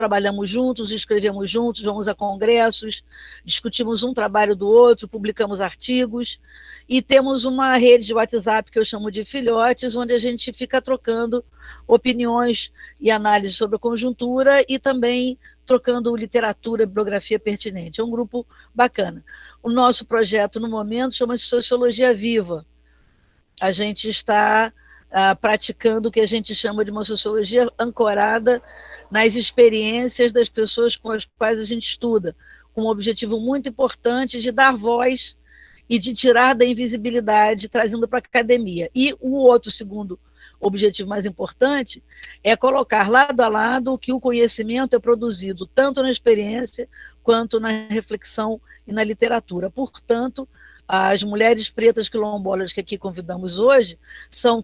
trabalhamos juntos, escrevemos juntos, vamos a congressos, discutimos um trabalho do outro, publicamos artigos, e temos uma rede de WhatsApp que eu chamo de filhotes, onde a gente fica trocando opiniões e análises sobre a conjuntura e também trocando literatura e bibliografia pertinente. É um grupo bacana. O nosso projeto, no momento, chama-se Sociologia Viva. A gente está praticando o que a gente chama de uma sociologia ancorada nas experiências das pessoas com as quais a gente estuda, com um objetivo muito importante de dar voz e de tirar da invisibilidade, trazendo para a academia. E o outro segundo objetivo mais importante é colocar lado a lado o que o conhecimento é produzido tanto na experiência quanto na reflexão e na literatura. Portanto, as mulheres pretas quilombolas que aqui convidamos hoje são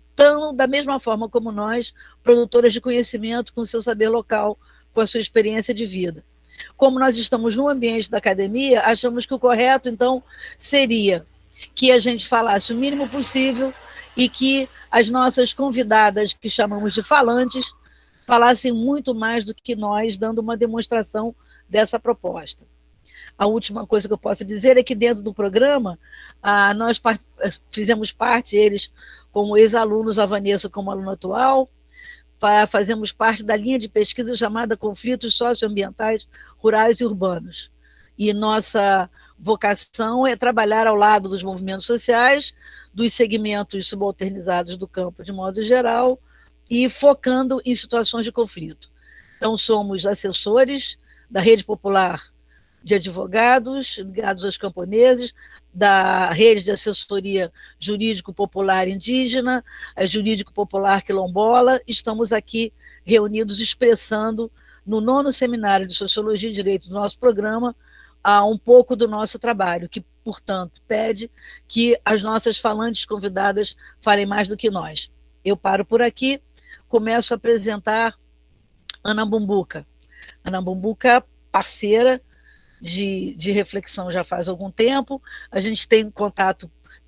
da mesma forma como nós, produtoras de conhecimento com o seu saber local, com a sua experiência de vida. Como nós estamos no ambiente da academia, achamos que o correto, então, seria que a gente falasse o mínimo possível e que as nossas convidadas, que chamamos de falantes, falassem muito mais do que nós, dando uma demonstração dessa proposta. A última coisa que eu posso dizer é que dentro do programa, nós fizemos parte, eles como ex-alunos, a Vanessa como aluna atual, fazemos parte da linha de pesquisa chamada Conflitos Socioambientais Rurais e Urbanos. E nossa vocação é trabalhar ao lado dos movimentos sociais, dos segmentos subalternizados do campo de modo geral, e focando em situações de conflito. Então, somos assessores da Rede Popular de Advogados ligados aos camponeses, da Rede de Assessoria Jurídico Popular Indígena, a Jurídico Popular Quilombola. Estamos aqui reunidos expressando, no 9º Seminário de Sociologia e Direito do nosso programa, um pouco do nosso trabalho, que, portanto, pede que as nossas falantes convidadas falem mais do que nós. Eu paro por aqui, começo a apresentar Ana Bumbuca. Ana Bumbuca, parceira de reflexão já faz algum tempo, a gente tem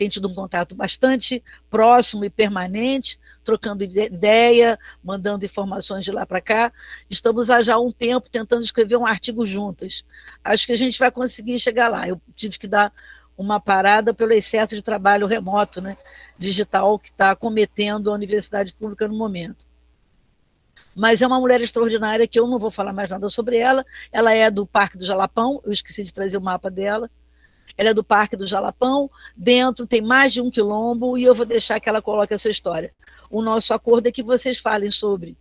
tido um contato bastante próximo e permanente, trocando ideia, mandando informações de lá para cá. Estamos há já um tempo tentando escrever um artigo juntas. Acho que a gente vai conseguir chegar lá. Eu tive que dar uma parada pelo excesso de trabalho remoto, né, digital, que está acometendo a universidade pública no momento. Mas é uma mulher extraordinária, que eu não vou falar mais nada sobre ela. Ela é do Parque do Jalapão, eu esqueci de trazer o mapa dela. Ela é do Parque do Jalapão, dentro tem mais de um quilombo, e eu vou deixar que ela coloque a sua história. O nosso acordo é que vocês falem sobre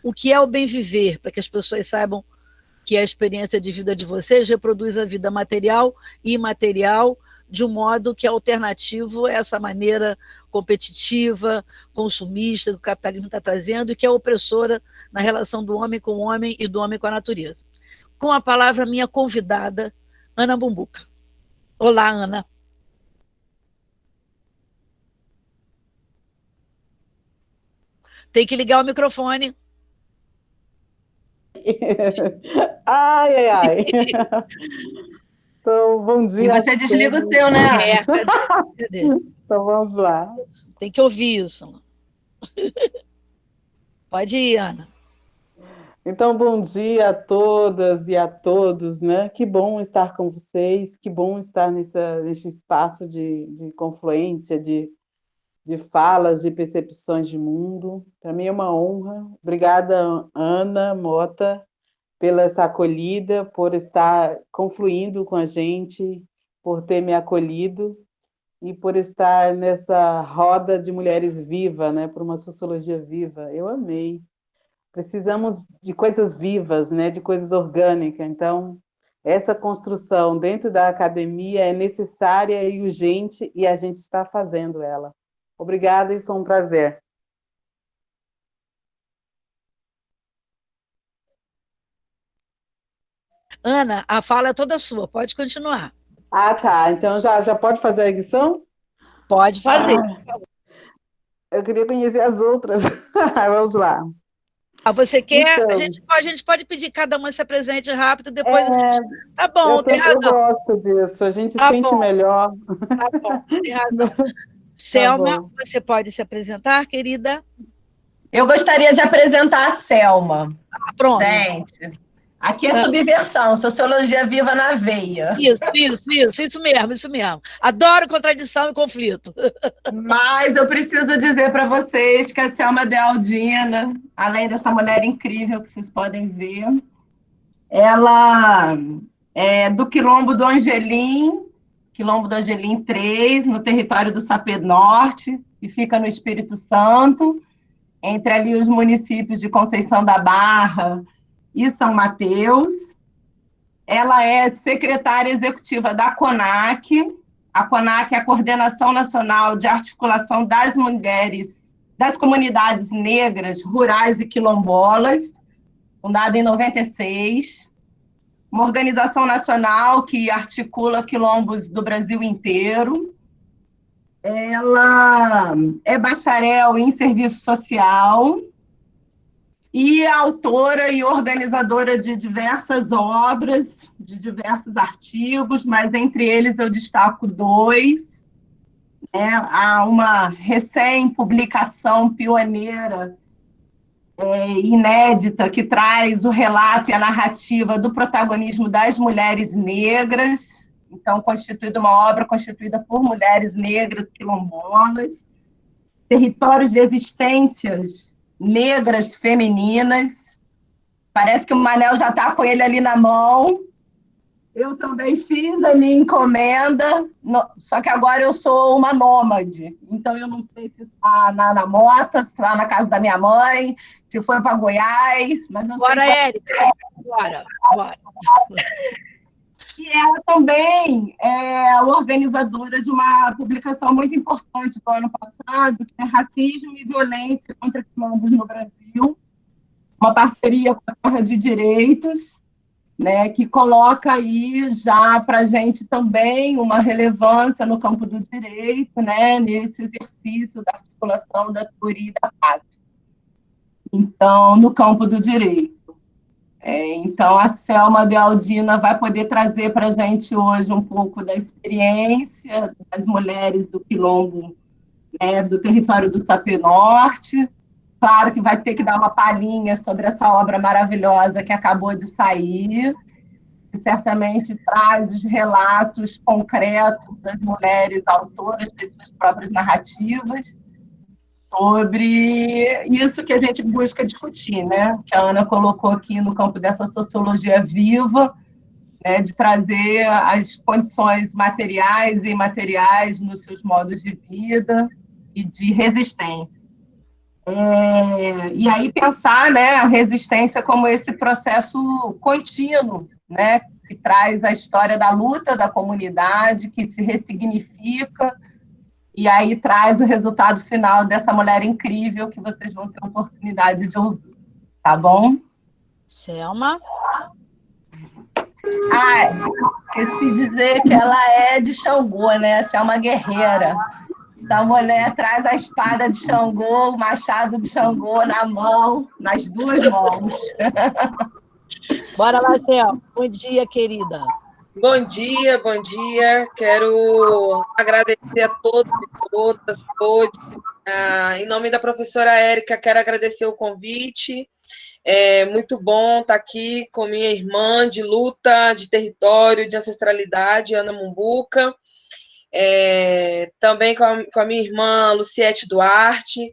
o que é o bem viver, para que as pessoas saibam que a experiência de vida de vocês reproduz a vida material e imaterial, de um modo que é alternativo a essa maneira competitiva, consumista, que o capitalismo está trazendo, e que é opressora na relação do homem com o homem e do homem com a natureza. Com a palavra, minha convidada, Ana Bumbuca. Olá, Ana. Tem que ligar o microfone. Ai, ai, ai. Então, bom dia. E você desliga o seu, né? Cadê? Então, vamos lá. Tem que ouvir isso. Pode ir, Ana. Então, bom dia a todas e a todos, né? Que bom estar com vocês, que bom estar nesse espaço de confluência, de falas, de percepções de mundo. Para mim é uma honra. Obrigada, Ana Mota, pela essa acolhida, por estar confluindo com a gente, por ter me acolhido e por estar nessa roda de mulheres viva, né? Por uma sociologia viva. Eu amei. Precisamos de coisas vivas, né? De coisas orgânicas. Então, essa construção dentro da academia é necessária e urgente, e a gente está fazendo ela. Obrigada e foi um prazer. Ana, a fala é toda sua, pode continuar. Ah, tá. Então já pode fazer a edição? Pode fazer. Eu queria conhecer as outras. Vamos lá. Você quer? Então, a gente pode pedir que cada uma se apresente rápido, depois a gente... Tá bom, tem razão. Eu gosto disso, a gente tá sente bom. melhor. Tá bom, tem razão. Selma, você pode se apresentar, querida? Eu gostaria de apresentar a Selma. Pronto. Gente, Aqui é subversão, sociologia viva na veia. Isso mesmo. Adoro contradição e conflito. Mas eu preciso dizer para vocês que a Selma Dealdina, além dessa mulher incrível que vocês podem ver, ela é do Quilombo do Angelim 3, no território do Sapê Norte, que fica no Espírito Santo, entre ali os municípios de Conceição da Barra e São Mateus. Ela é secretária executiva da CONAC. A CONAC é a Coordenação Nacional de Articulação das Mulheres das Comunidades Negras, Rurais e Quilombolas, fundada em 96. Uma organização nacional que articula quilombos do Brasil inteiro. Ela é bacharel em serviço social e autora e organizadora de diversas obras, de diversos artigos, mas entre eles eu destaco 2. Há uma recém-publicação pioneira, inédita, que traz o relato e a narrativa do protagonismo das mulheres negras, então constituída uma obra constituída por mulheres negras quilombolas, territórios de existências negras femininas. Parece que o Manel já está com ele ali na mão. Eu também fiz a minha encomenda, só que agora eu sou uma nômade, então eu não sei se está na Mota, se está na casa da minha mãe, se foi para Goiás, mas não Bora, sei. Érica, bora. E ela também é organizadora de uma publicação muito importante do ano passado, que é Racismo e Violência contra Quilombos no Brasil, uma parceria com a Terra de Direitos, né, que coloca aí já para a gente também uma relevância no campo do direito, né, nesse exercício da articulação da teoria e da prática. Então, no campo do direito. Então, a Selma Dealdina vai poder trazer para a gente hoje um pouco da experiência das mulheres do quilombo, né, do território do Sapê Norte. Claro que vai ter que dar uma palhinha sobre essa obra maravilhosa que acabou de sair, que certamente traz os relatos concretos das mulheres autoras das suas próprias narrativas, sobre isso que a gente busca discutir, né? Que a Ana colocou aqui no campo dessa sociologia viva, né? De trazer as condições materiais e imateriais nos seus modos de vida e de resistência. E aí pensar, né, a resistência como esse processo contínuo, né? Que traz a história da luta da comunidade, que se ressignifica, e aí traz o resultado final dessa mulher incrível que vocês vão ter a oportunidade de ouvir. Tá bom? Selma? Esqueci de dizer que ela é de Xangô, né? Essa é uma guerreira. Essa mulher traz a espada de Xangô, o machado de Xangô na mão, nas 2 mãos. Bora lá, Selma. Bom dia, querida. Bom dia. Quero agradecer a todos e todos. Em nome da professora Érica, quero agradecer o convite. É muito bom estar aqui com minha irmã de luta, de território, de ancestralidade, Ana Mumbuca. Também com a minha irmã Luciete Duarte.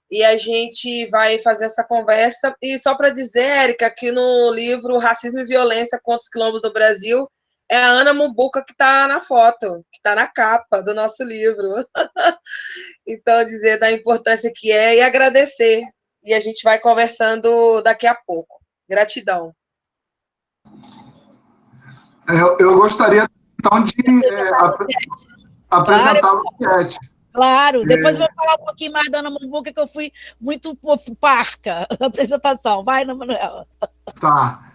E a gente vai fazer essa conversa. E só para dizer, Érica, que no livro Racismo e Violência contra os Quilombos do Brasil, é a Ana Mumbuca que está na foto, que está na capa do nosso livro. Então, dizer da importância que é e agradecer. E a gente vai conversando daqui a pouco. Gratidão. Eu gostaria, então, de apresentar a Luciete. Claro, depois eu vou falar um pouquinho mais da Ana Mumbuca, que eu fui muito parca na apresentação. Vai, Ana Manuela. Tá.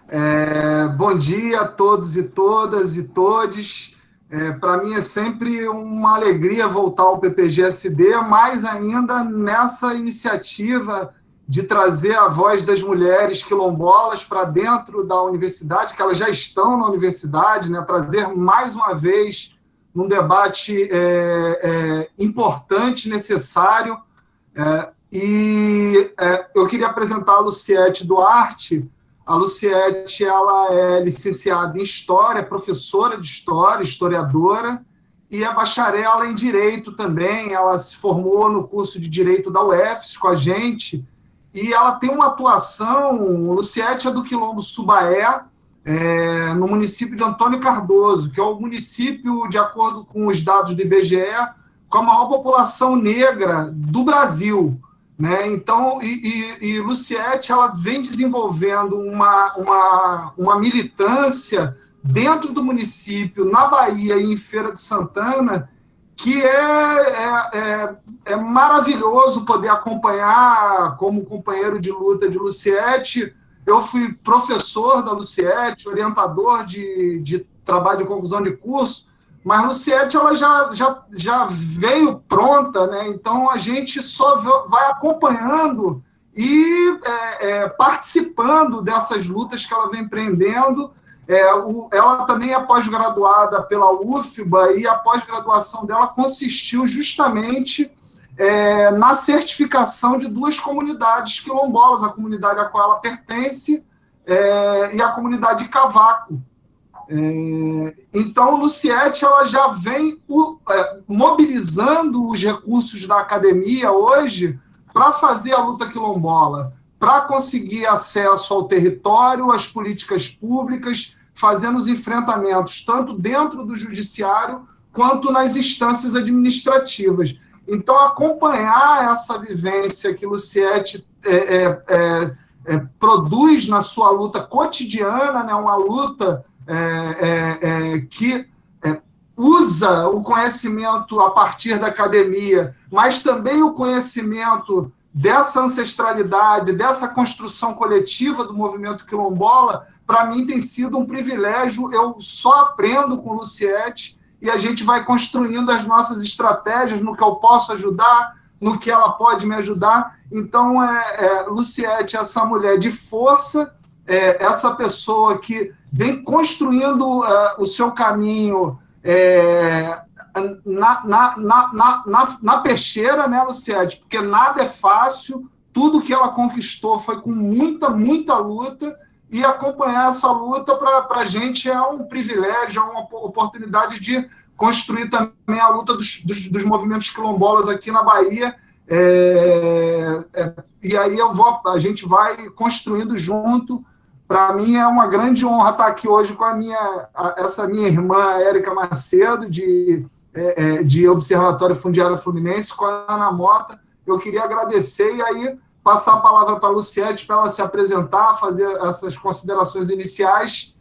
Bom dia a todos e todas e todes. Para mim é sempre uma alegria voltar ao PPG-SD, mais ainda nessa iniciativa de trazer a voz das mulheres quilombolas para dentro da universidade, que elas já estão na universidade, né? Trazer mais uma vez num debate importante, necessário. Eu queria apresentar a Luciete Duarte. A Luciete, ela é licenciada em História, professora de História, historiadora, e é bacharel em Direito também. Ela se formou no curso de Direito da UFES com a gente, e ela tem uma atuação. Luciete é do Quilombo Subaé, no município de Antônio Cardoso, que é o município, de acordo com os dados do IBGE, com a maior população negra do Brasil, né? Então, Luciete, ela vem desenvolvendo uma militância dentro do município, na Bahia e em Feira de Santana, que é maravilhoso poder acompanhar como companheiro de luta de Luciete. Eu fui professor da Luciete, orientador de trabalho de conclusão de curso, mas Luciete, ela já veio pronta, né? Então a gente só vai acompanhando e participando dessas lutas que ela vem empreendendo. Ela também é pós-graduada pela UFBA, e a pós-graduação dela consistiu justamente na certificação de duas comunidades quilombolas, a comunidade a qual ela pertence e a comunidade Cavaco. Então, Luciete, ela já vem mobilizando os recursos da academia hoje para fazer a luta quilombola, para conseguir acesso ao território, às políticas públicas, fazendo os enfrentamentos tanto dentro do judiciário quanto nas instâncias administrativas. Então, acompanhar essa vivência que Luciete produz na sua luta cotidiana, né, uma luta que usa o conhecimento a partir da academia, mas também o conhecimento dessa ancestralidade, dessa construção coletiva do movimento quilombola. Para mim tem sido um privilégio. Eu só aprendo com Luciete, e a gente vai construindo as nossas estratégias no que eu posso ajudar, no que ela pode me ajudar. Então, Luciete, essa mulher de força, essa pessoa que vem construindo o seu caminho na peixeira, né, Luciete? Porque nada é fácil, tudo que ela conquistou foi com muita, muita luta, e acompanhar essa luta para a gente é um privilégio, é uma oportunidade de construir também a luta dos movimentos quilombolas aqui na Bahia. E aí a gente vai construindo junto. Para mim é uma grande honra estar aqui hoje com essa minha irmã, Érica Macedo, de Observatório Fundiário Fluminense, com a Ana Mota. Eu queria agradecer e aí passar a palavra para a Luciete, para ela se apresentar, fazer essas considerações iniciais,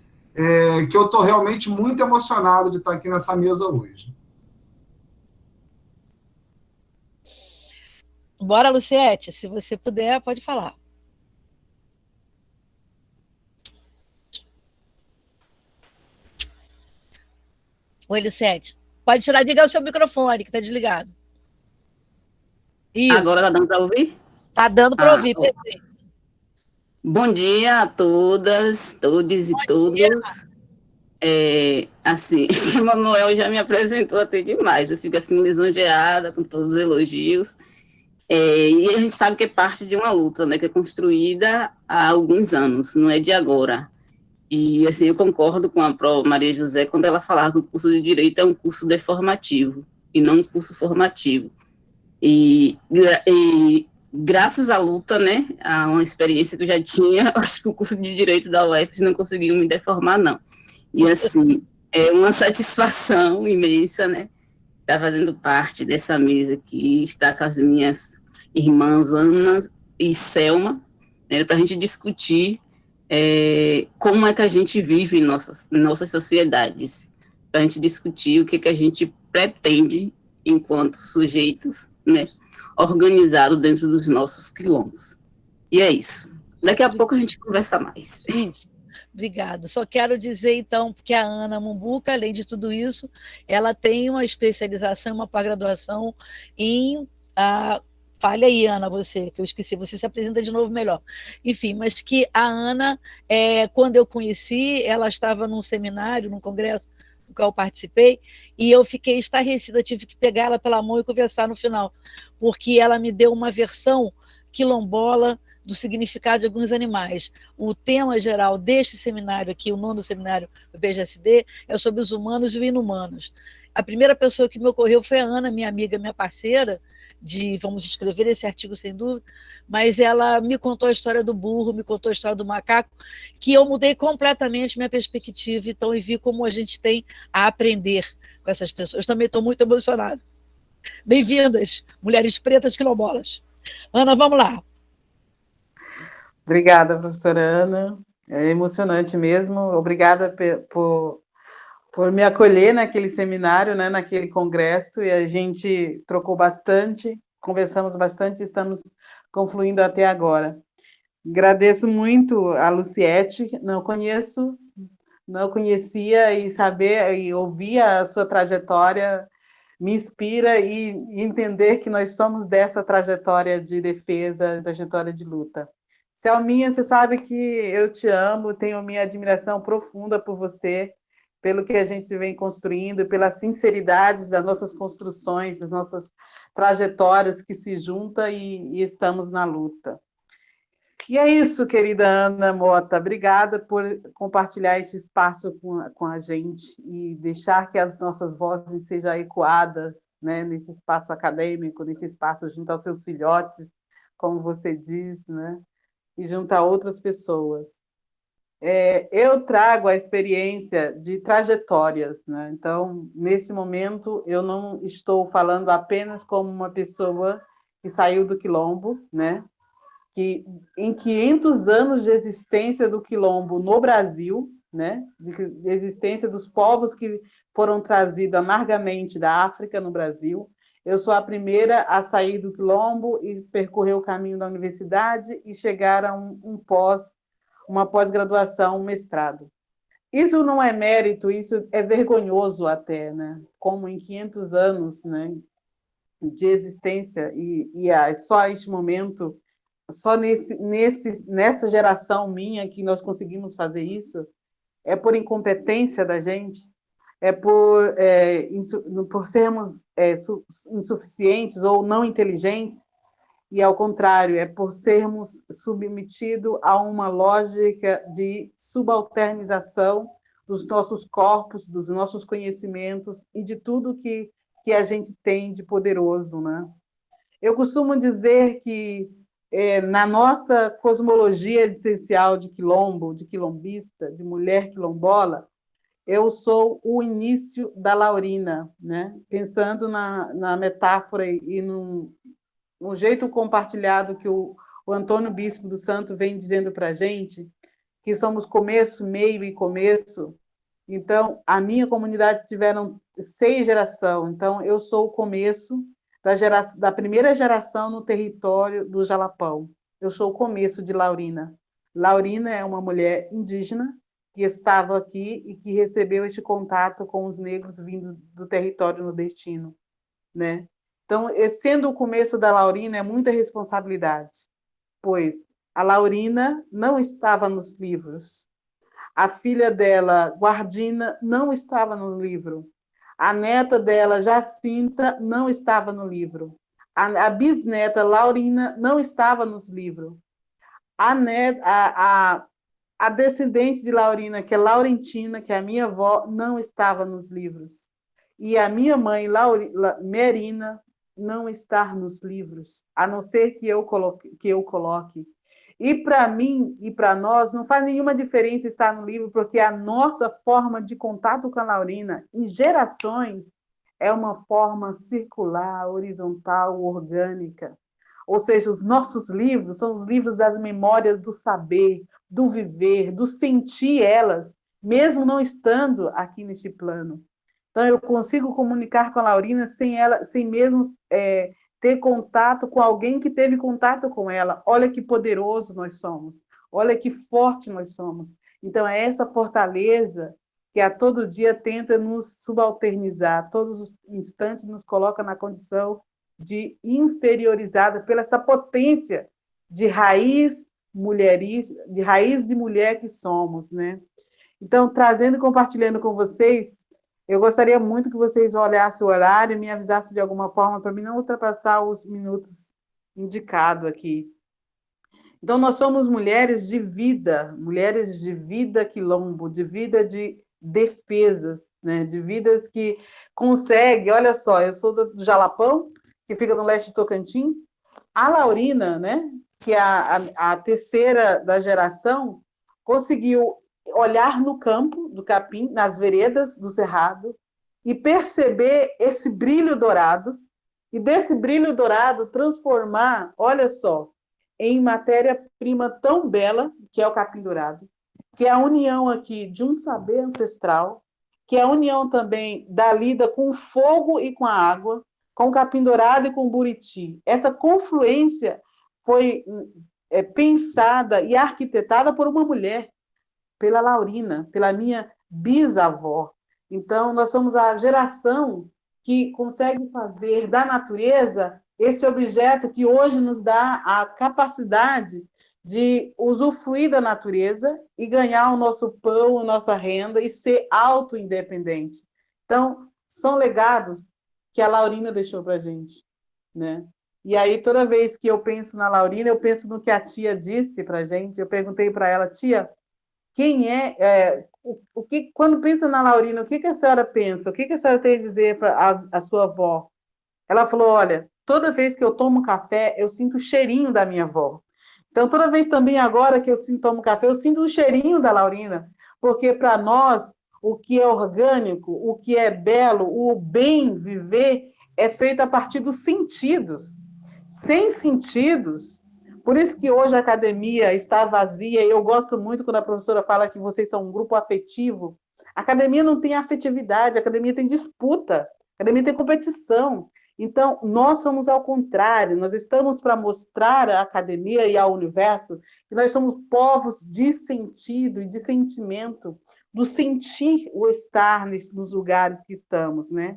que eu estou realmente muito emocionado de estar aqui nessa mesa hoje. Bora, Luciete, se você puder, pode falar. Oi, Luciete. Pode tirar, ligar o seu microfone, que está desligado. Isso. Agora está dando para ouvir? Está dando para ouvir, perfeito. Bom dia a todas, todos e todos. Assim, o Manuel já me apresentou até demais. Eu fico assim lisonjeada com todos os elogios. E a gente sabe que é parte de uma luta, né, que é construída há alguns anos, não é de agora. E assim, eu concordo com a Pró Maria José quando ela falava que o curso de Direito é um curso deformativo e não um curso formativo. E graças à luta, né, a uma experiência que eu já tinha, acho que o curso de Direito da UFES não conseguiu me deformar, não. E assim, é uma satisfação imensa, né, estar fazendo parte dessa mesa aqui, estar com as minhas irmãs Ana e Selma, né, para a gente discutir como é que a gente vive em nossas sociedades, para a gente discutir o que a gente pretende enquanto sujeitos, né, organizados dentro dos nossos quilombos. E é isso. Daqui a pouco a gente conversa mais. Obrigada. Só quero dizer, então, que a Ana Mumbuca, além de tudo isso, ela tem uma especialização, uma pós-graduação em... Fale aí, Ana, você, que eu esqueci, você se apresenta de novo melhor. Enfim, mas que a Ana, quando eu conheci, ela estava num seminário, num congresso, do qual eu participei, e eu fiquei estarrecida, tive que pegar ela pela mão e conversar no final, porque ela me deu uma versão quilombola do significado de alguns animais. O tema geral deste seminário aqui, o nono seminário do PGSD, é sobre os humanos e os inumanos. A primeira pessoa que me ocorreu foi a Ana, minha amiga, minha parceira, vamos escrever esse artigo sem dúvida, mas ela me contou a história do burro, me contou a história do macaco, que eu mudei completamente minha perspectiva, então, e vi como a gente tem a aprender com essas pessoas. Também estou muito emocionada. Bem-vindas, mulheres pretas quilombolas. Ana, vamos lá. Obrigada, professora Ana. É emocionante mesmo. Obrigada por me acolher naquele seminário, né, naquele congresso, e a gente trocou bastante, conversamos bastante, estamos confluindo até agora. Agradeço muito a Luciete, não conhecia, e saber e ouvir a sua trajetória me inspira, e entender que nós somos dessa trajetória de defesa, trajetória de luta. Selminha, você sabe que eu te amo, tenho minha admiração profunda por você, pelo que a gente vem construindo, pela sinceridade das nossas construções, das nossas trajetórias que se juntam e estamos na luta. E é isso, querida Ana Mota. Obrigada por compartilhar esse espaço com a gente e deixar que as nossas vozes sejam ecoadas, né, nesse espaço acadêmico, nesse espaço junto aos seus filhotes, como você diz, né, e junto a outras pessoas. Eu trago a experiência de trajetórias, né? Então, nesse momento, eu não estou falando apenas como uma pessoa que saiu do Quilombo, né? Que em 500 anos de existência do Quilombo no Brasil, né? De existência dos povos que foram trazidos amargamente da África no Brasil, eu sou a primeira a sair do Quilombo e percorrer o caminho da universidade e chegar a uma pós-graduação, um mestrado. Isso não é mérito, isso é vergonhoso até, né? Como em 500 anos, né, de existência, só este momento, só nessa geração minha que nós conseguimos fazer isso, é por incompetência da gente, é por sermos insuficientes ou não inteligentes, e, ao contrário, é por sermos submetidos a uma lógica de subalternização dos nossos corpos, dos nossos conhecimentos e de tudo que a gente tem de poderoso, né? Eu costumo dizer que, na nossa cosmologia existencial de quilombo, de quilombista, de mulher quilombola, eu sou o início da Laurina, né? Pensando na metáfora e no jeito compartilhado que o Antônio Bispo do Santo vem dizendo para a gente, que somos começo, meio e começo. Então, a minha comunidade tiveram 6 gerações, então eu sou o começo da primeira geração no território do Jalapão. Eu sou o começo de Laurina. Laurina é uma mulher indígena que estava aqui e que recebeu este contato com os negros vindo do território nordestino, né? Então, sendo o começo da Laurina, é muita responsabilidade, pois a Laurina não estava nos livros, a filha dela, Guardina, não estava no livro, a neta dela, Jacinta, não estava no livro, a bisneta, Laurina, não estava nos livros, a descendente de Laurina, que é Laurentina, que é a minha avó, não estava nos livros, e a minha mãe, Merina, não estar nos livros, a não ser que eu coloque. E para mim e para nós não faz nenhuma diferença estar no livro, porque a nossa forma de contato com a Laurina, em gerações, é uma forma circular, horizontal, orgânica. Ou seja, os nossos livros são os livros das memórias do saber, do viver, do sentir elas, mesmo não estando aqui neste plano. Então, eu consigo comunicar com a Laurina sem mesmo ter contato com alguém que teve contato com ela. Olha que poderoso nós somos. Olha que forte nós somos. Então, é essa fortaleza que a todo dia tenta nos subalternizar, todos os instantes nos coloca na condição de inferiorizada pela essa potência de raiz de mulher que somos, né? Então, trazendo e compartilhando com vocês, eu gostaria muito que vocês olhassem o horário e me avisassem de alguma forma para mim não ultrapassar os minutos indicados aqui. Então, nós somos mulheres de vida quilombo, de vida de defesas, né? De vidas que conseguem. Olha só, eu sou do Jalapão, que fica no leste de Tocantins. A Laurina, né, que é a terceira da geração, conseguiu olhar no campo do capim, nas veredas do Cerrado, e perceber esse brilho dourado, e desse brilho dourado transformar, olha só, em matéria-prima tão bela, que é o capim dourado, que é a união aqui de um saber ancestral, que é a união também da lida com o fogo e com a água, com o capim dourado e com o buriti. Essa confluência foi pensada e arquitetada por uma mulher, pela Laurina, pela minha bisavó. Então, nós somos a geração que consegue fazer da natureza esse objeto que hoje nos dá a capacidade de usufruir da natureza e ganhar o nosso pão, a nossa renda e ser auto-independente. Então, são legados que a Laurina deixou para a gente, né? E aí, toda vez que eu penso na Laurina, eu penso no que a tia disse para a gente. Eu perguntei para ela, tia, quem quando pensa na Laurina, o que a senhora pensa? O que a senhora tem a dizer para a sua avó? Ela falou, olha, toda vez que eu tomo café, eu sinto o cheirinho da minha avó. Então, toda vez também agora que eu tomo café, eu sinto o cheirinho da Laurina, porque para nós, o que é orgânico, o que é belo, o bem viver, é feito a partir dos sentidos. Sem sentidos, por isso que hoje a academia está vazia, e eu gosto muito quando a professora fala que vocês são um grupo afetivo. A academia não tem afetividade, a academia tem disputa, a academia tem competição. Então, nós somos ao contrário, nós estamos para mostrar à academia e ao universo que nós somos povos de sentido e de sentimento, do sentir o estar nos lugares que estamos, né?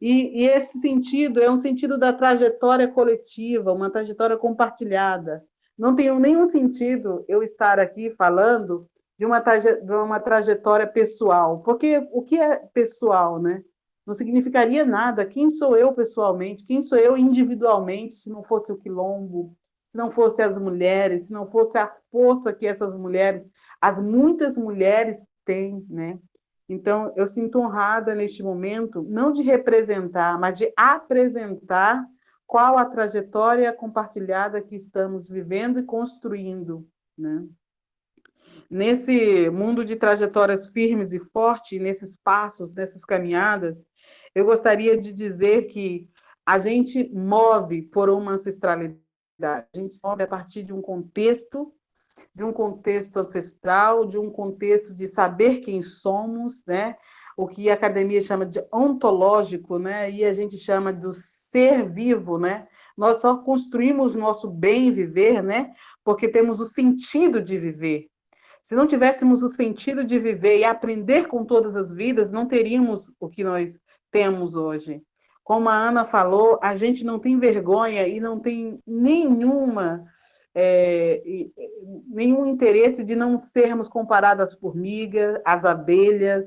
E esse sentido é um sentido da trajetória coletiva, uma trajetória compartilhada. Não tem nenhum sentido eu estar aqui falando de uma trajetória pessoal, porque o que é pessoal, né? Não significaria nada. Quem sou eu pessoalmente? Quem sou eu individualmente, se não fosse o quilombo, se não fosse as mulheres, se não fosse a força que essas mulheres, as muitas mulheres têm, né? Então, eu sinto honrada neste momento, não de representar, mas de apresentar qual a trajetória compartilhada que estamos vivendo e construindo, né? Nesse mundo de trajetórias firmes e fortes, nesses passos, nessas caminhadas, eu gostaria de dizer que a gente move por uma ancestralidade, a gente move a partir de um contexto ancestral, de um contexto de saber quem somos, né? O que a academia chama de ontológico, né? E a gente chama do ser vivo, né? Nós só construímos nosso bem viver, né? Porque temos o sentido de viver. Se não tivéssemos o sentido de viver e aprender com todas as vidas, não teríamos o que nós temos hoje. Como a Ana falou, a gente não tem vergonha e não tem nenhum interesse de não sermos comparadas às formigas, às abelhas,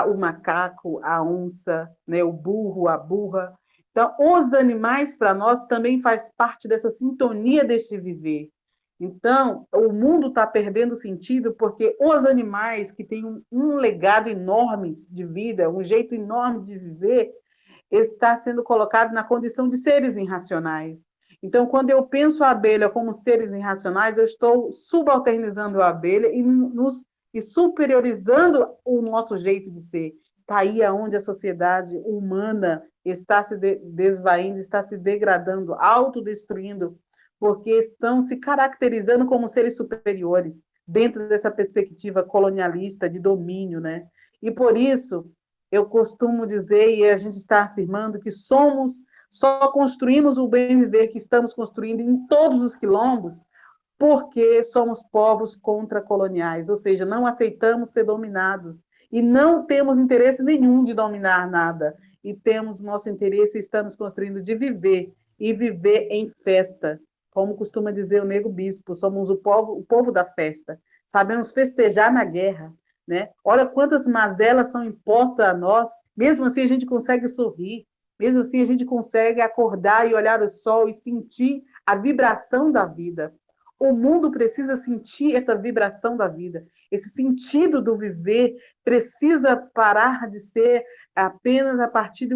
o macaco, a onça, né, o burro, a burra. Então, os animais, para nós, também faz parte dessa sintonia deste viver. Então, o mundo está perdendo sentido porque os animais, que têm um legado enorme de vida, um jeito enorme de viver, está sendo colocado na condição de seres irracionais. Então, quando eu penso a abelha como seres irracionais, eu estou subalternizando a abelha e superiorizando o nosso jeito de ser. Está aí onde a sociedade humana está se desvaindo, está se degradando, autodestruindo, porque estão se caracterizando como seres superiores, dentro dessa perspectiva colonialista de domínio, né? E por isso, eu costumo dizer, e a gente está afirmando, que só construímos o bem viver que estamos construindo em todos os quilombos, porque somos povos contra-coloniais, ou seja, não aceitamos ser dominados, e não temos interesse nenhum de dominar nada, e temos nosso interesse, estamos construindo de viver, e viver em festa. Como costuma dizer o Nego Bispo, somos o povo da festa. Sabemos festejar na guerra, né? Olha quantas mazelas são impostas a nós, mesmo assim a gente consegue sorrir, mesmo assim a gente consegue acordar e olhar o sol e sentir a vibração da vida. O mundo precisa sentir essa vibração da vida, esse sentido do viver precisa parar de ser apenas a partir de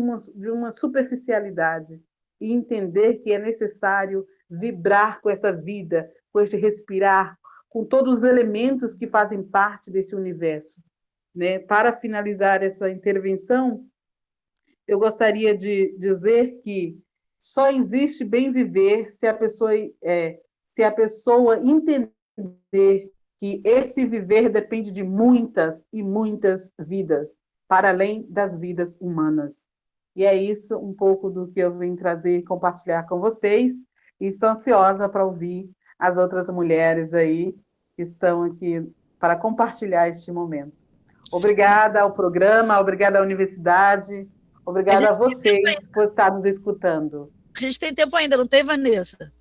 uma superficialidade e entender que é necessário vibrar com essa vida, com esse respirar, com todos os elementos que fazem parte desse universo. Né? Para finalizar essa intervenção, eu gostaria de dizer que só existe bem viver se a pessoa entender que esse viver depende de muitas e muitas vidas, para além das vidas humanas. E é isso um pouco do que eu vim trazer e compartilhar com vocês, e estou ansiosa para ouvir as outras mulheres aí que estão aqui para compartilhar este momento. Obrigada ao programa, obrigada à universidade, obrigada a vocês por estar nos escutando. A gente tem tempo ainda, não tem, Vanessa?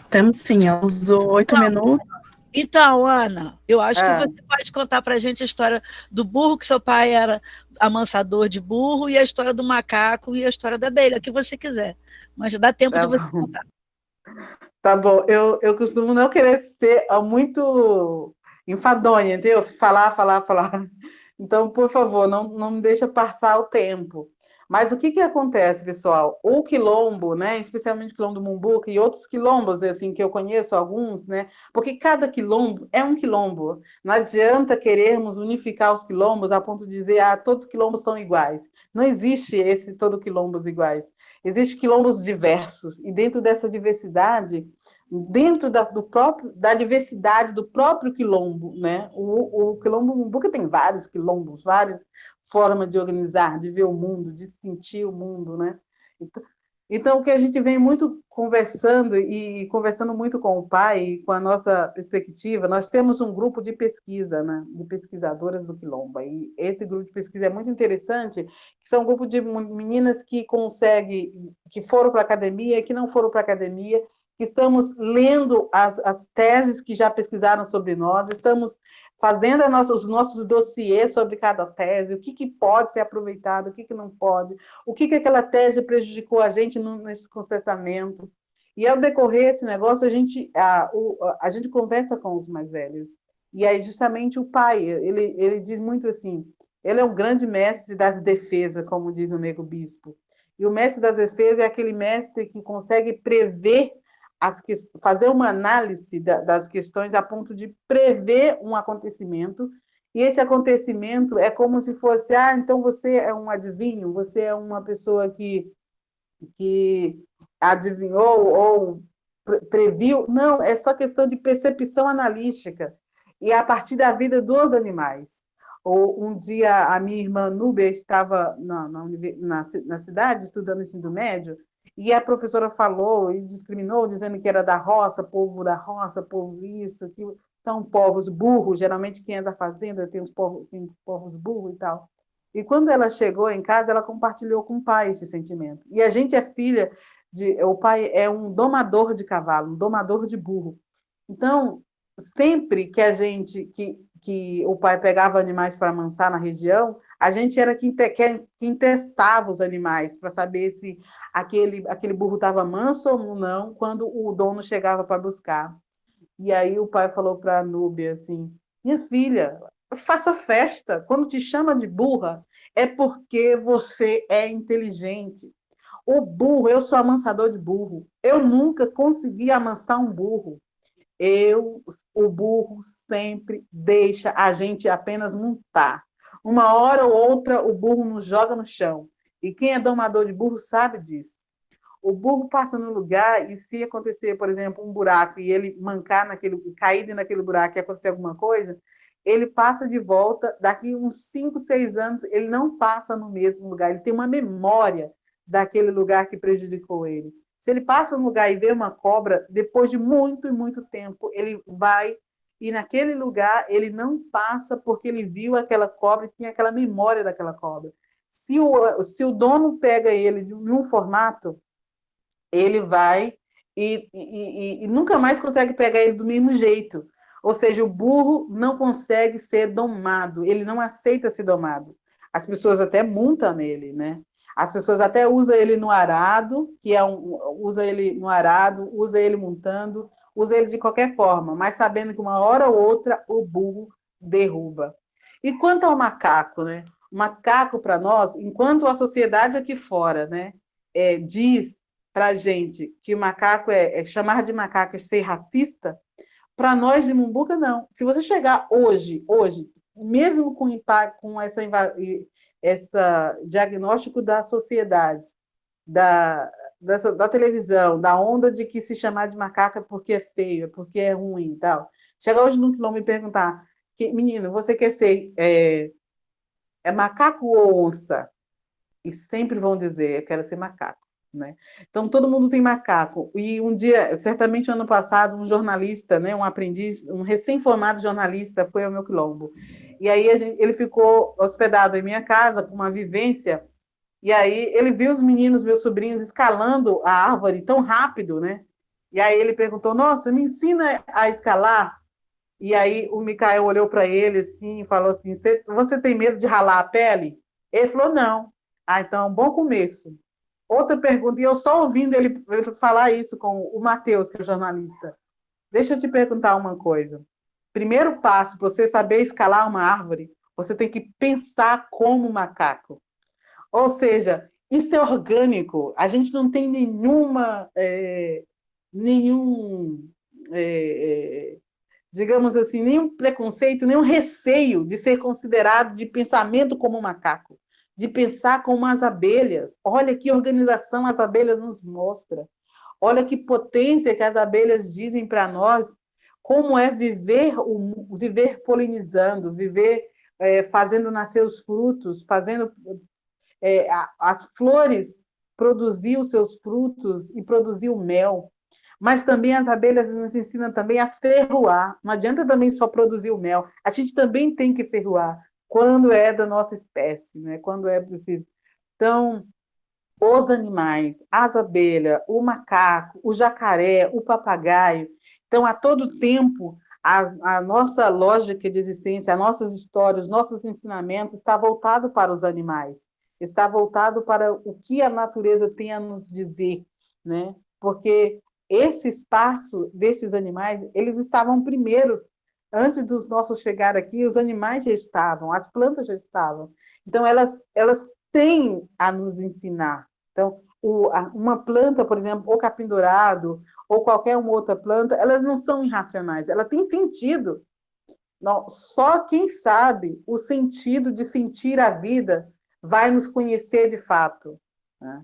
Temos sim, ela usou 8 minutos. Então, Ana, eu acho que você pode contar para a gente a história do burro, que seu pai era amansador de burro, e a história do macaco e a história da abelha, o que você quiser. Mas dá tempo de você contar. Tá bom, eu costumo não querer ser muito enfadonha, entendeu? Falar. Então, por favor, não me deixa passar o tempo. Mas o que acontece, pessoal? O quilombo, né, especialmente o quilombo do Mumbuca e outros quilombos, assim, que eu conheço alguns, né, porque cada quilombo é um quilombo. Não adianta querermos unificar os quilombos a ponto de dizer, todos os quilombos são iguais. Não existe todo quilombos iguais. Existem quilombos diversos, e dentro dessa diversidade, dentro da diversidade do próprio quilombo, né, o quilombo Mumbuca tem vários quilombos, várias forma de organizar, de ver o mundo, de sentir o mundo, né? Então, o que a gente vem muito conversando muito com o pai e com a nossa perspectiva, nós temos um grupo de pesquisa, né? De pesquisadoras do Quilombo. E esse grupo de pesquisa é muito interessante, que são um grupo de meninas que foram para a academia, que não foram para a academia, que estamos lendo as teses que já pesquisaram sobre nós, estamos fazendo os nossos dossiês sobre cada tese, o que pode ser aproveitado, o que não pode, o que aquela tese prejudicou a gente nesse constatamento. E ao decorrer esse negócio, a gente conversa com os mais velhos. E aí, justamente, o pai, ele diz muito assim, ele é um grande mestre das defesas, como diz o Nego Bispo. E o mestre das defesas é aquele mestre que consegue prever fazer uma análise das questões a ponto de prever um acontecimento, e esse acontecimento é como se fosse, então você é um adivinho, você é uma pessoa que adivinhou ou previu. Não, é só questão de percepção analítica, e a partir da vida dos animais. Um dia a minha irmã Núbia estava na cidade estudando ensino médio, e a professora falou e discriminou, dizendo que era da roça, povo isso, aquilo. São povos burros, geralmente quem é da fazenda tem os povos burros e tal. E quando ela chegou em casa, ela compartilhou com o pai esse sentimento. E a gente é filha o pai é um domador de cavalo, um domador de burro. Então, sempre que o pai pegava animais para amansar na região, a gente era quem testava os animais para saber se aquele burro estava manso ou não quando o dono chegava para buscar. E aí o pai falou para a Núbia assim, minha filha, faça festa, quando te chama de burra é porque você é inteligente. O burro, eu sou amansador de burro, eu nunca consegui amansar um burro. O burro sempre deixa a gente apenas montar. Uma hora ou outra, o burro nos joga no chão. E quem é domador de burro sabe disso. O burro passa no lugar e se acontecer, por exemplo, um buraco e ele cair naquele buraco e acontecer alguma coisa, ele passa de volta, daqui uns 5, 6 anos, ele não passa no mesmo lugar. Ele tem uma memória daquele lugar que prejudicou ele. Se ele passa no lugar e vê uma cobra, depois de muito e muito tempo, ele vai e naquele lugar ele não passa porque ele viu aquela cobra e tinha aquela memória daquela cobra. Se o dono pega ele de um formato, ele vai e nunca mais consegue pegar ele do mesmo jeito. Ou seja, o burro não consegue ser domado, ele não aceita ser domado. As pessoas até montam nele, né? As pessoas até usam ele no arado, usa ele no arado, usa ele montando, usa ele de qualquer forma, mas sabendo que uma hora ou outra o burro derruba. E quanto ao macaco, né? O macaco, para nós, enquanto a sociedade aqui fora, né, diz para a gente que o macaco chamar de macaco é ser racista, para nós de Mumbuca, não. Se você chegar hoje, mesmo com impacto, com essa diagnóstico da sociedade, da televisão, da onda de que se chamar de macaco é porque é feio, é porque é ruim e tal. Chegar hoje no quilombo e perguntar, menino, você quer ser macaco ou onça? E sempre vão dizer, eu quero ser macaco. Né? Então, todo mundo tem macaco. E um dia, certamente ano passado, um jornalista, né, um aprendiz, um recém-formado jornalista foi ao meu quilombo. E aí ele ficou hospedado em minha casa, com uma vivência, e aí ele viu os meninos, meus sobrinhos, escalando a árvore tão rápido, né? E aí ele perguntou, nossa, me ensina a escalar? E aí o Micael olhou para ele assim, e falou assim, você tem medo de ralar a pele? Ele falou, não. Ah, então é um bom começo. Outra pergunta, e eu só ouvindo ele falar isso com o Matheus, que é o jornalista. Deixa eu te perguntar uma coisa. Primeiro passo para você saber escalar uma árvore, você tem que pensar como macaco. Ou seja, isso é orgânico. A gente não tem digamos assim, nenhum preconceito, nenhum receio de ser considerado de pensamento como macaco, de pensar como as abelhas. Olha que organização as abelhas nos mostram. Olha que potência que as abelhas dizem para nós, como é viver polinizando, viver fazendo nascer os frutos, fazendo as flores produzir os seus frutos e produzir o mel. Mas também as abelhas nos ensinam também a ferroar. Não adianta também só produzir o mel. A gente também tem que ferroar quando é da nossa espécie, né? Quando é preciso. Então, os animais, as abelhas, o macaco, o jacaré, o papagaio. Então, a todo tempo, a nossa lógica de existência, as nossas histórias, os nossos ensinamentos está voltado para os animais, está voltado para o que a natureza tem a nos dizer, né? Porque esse espaço desses animais, eles estavam primeiro, antes dos nossos chegar aqui, os animais já estavam, as plantas já estavam. Então, elas têm a nos ensinar. Então, uma planta, por exemplo, o capim-dourado, ou qualquer uma outra planta, elas não são irracionais, ela tem sentido. Não, só quem sabe o sentido de sentir a vida vai nos conhecer de fato. Né?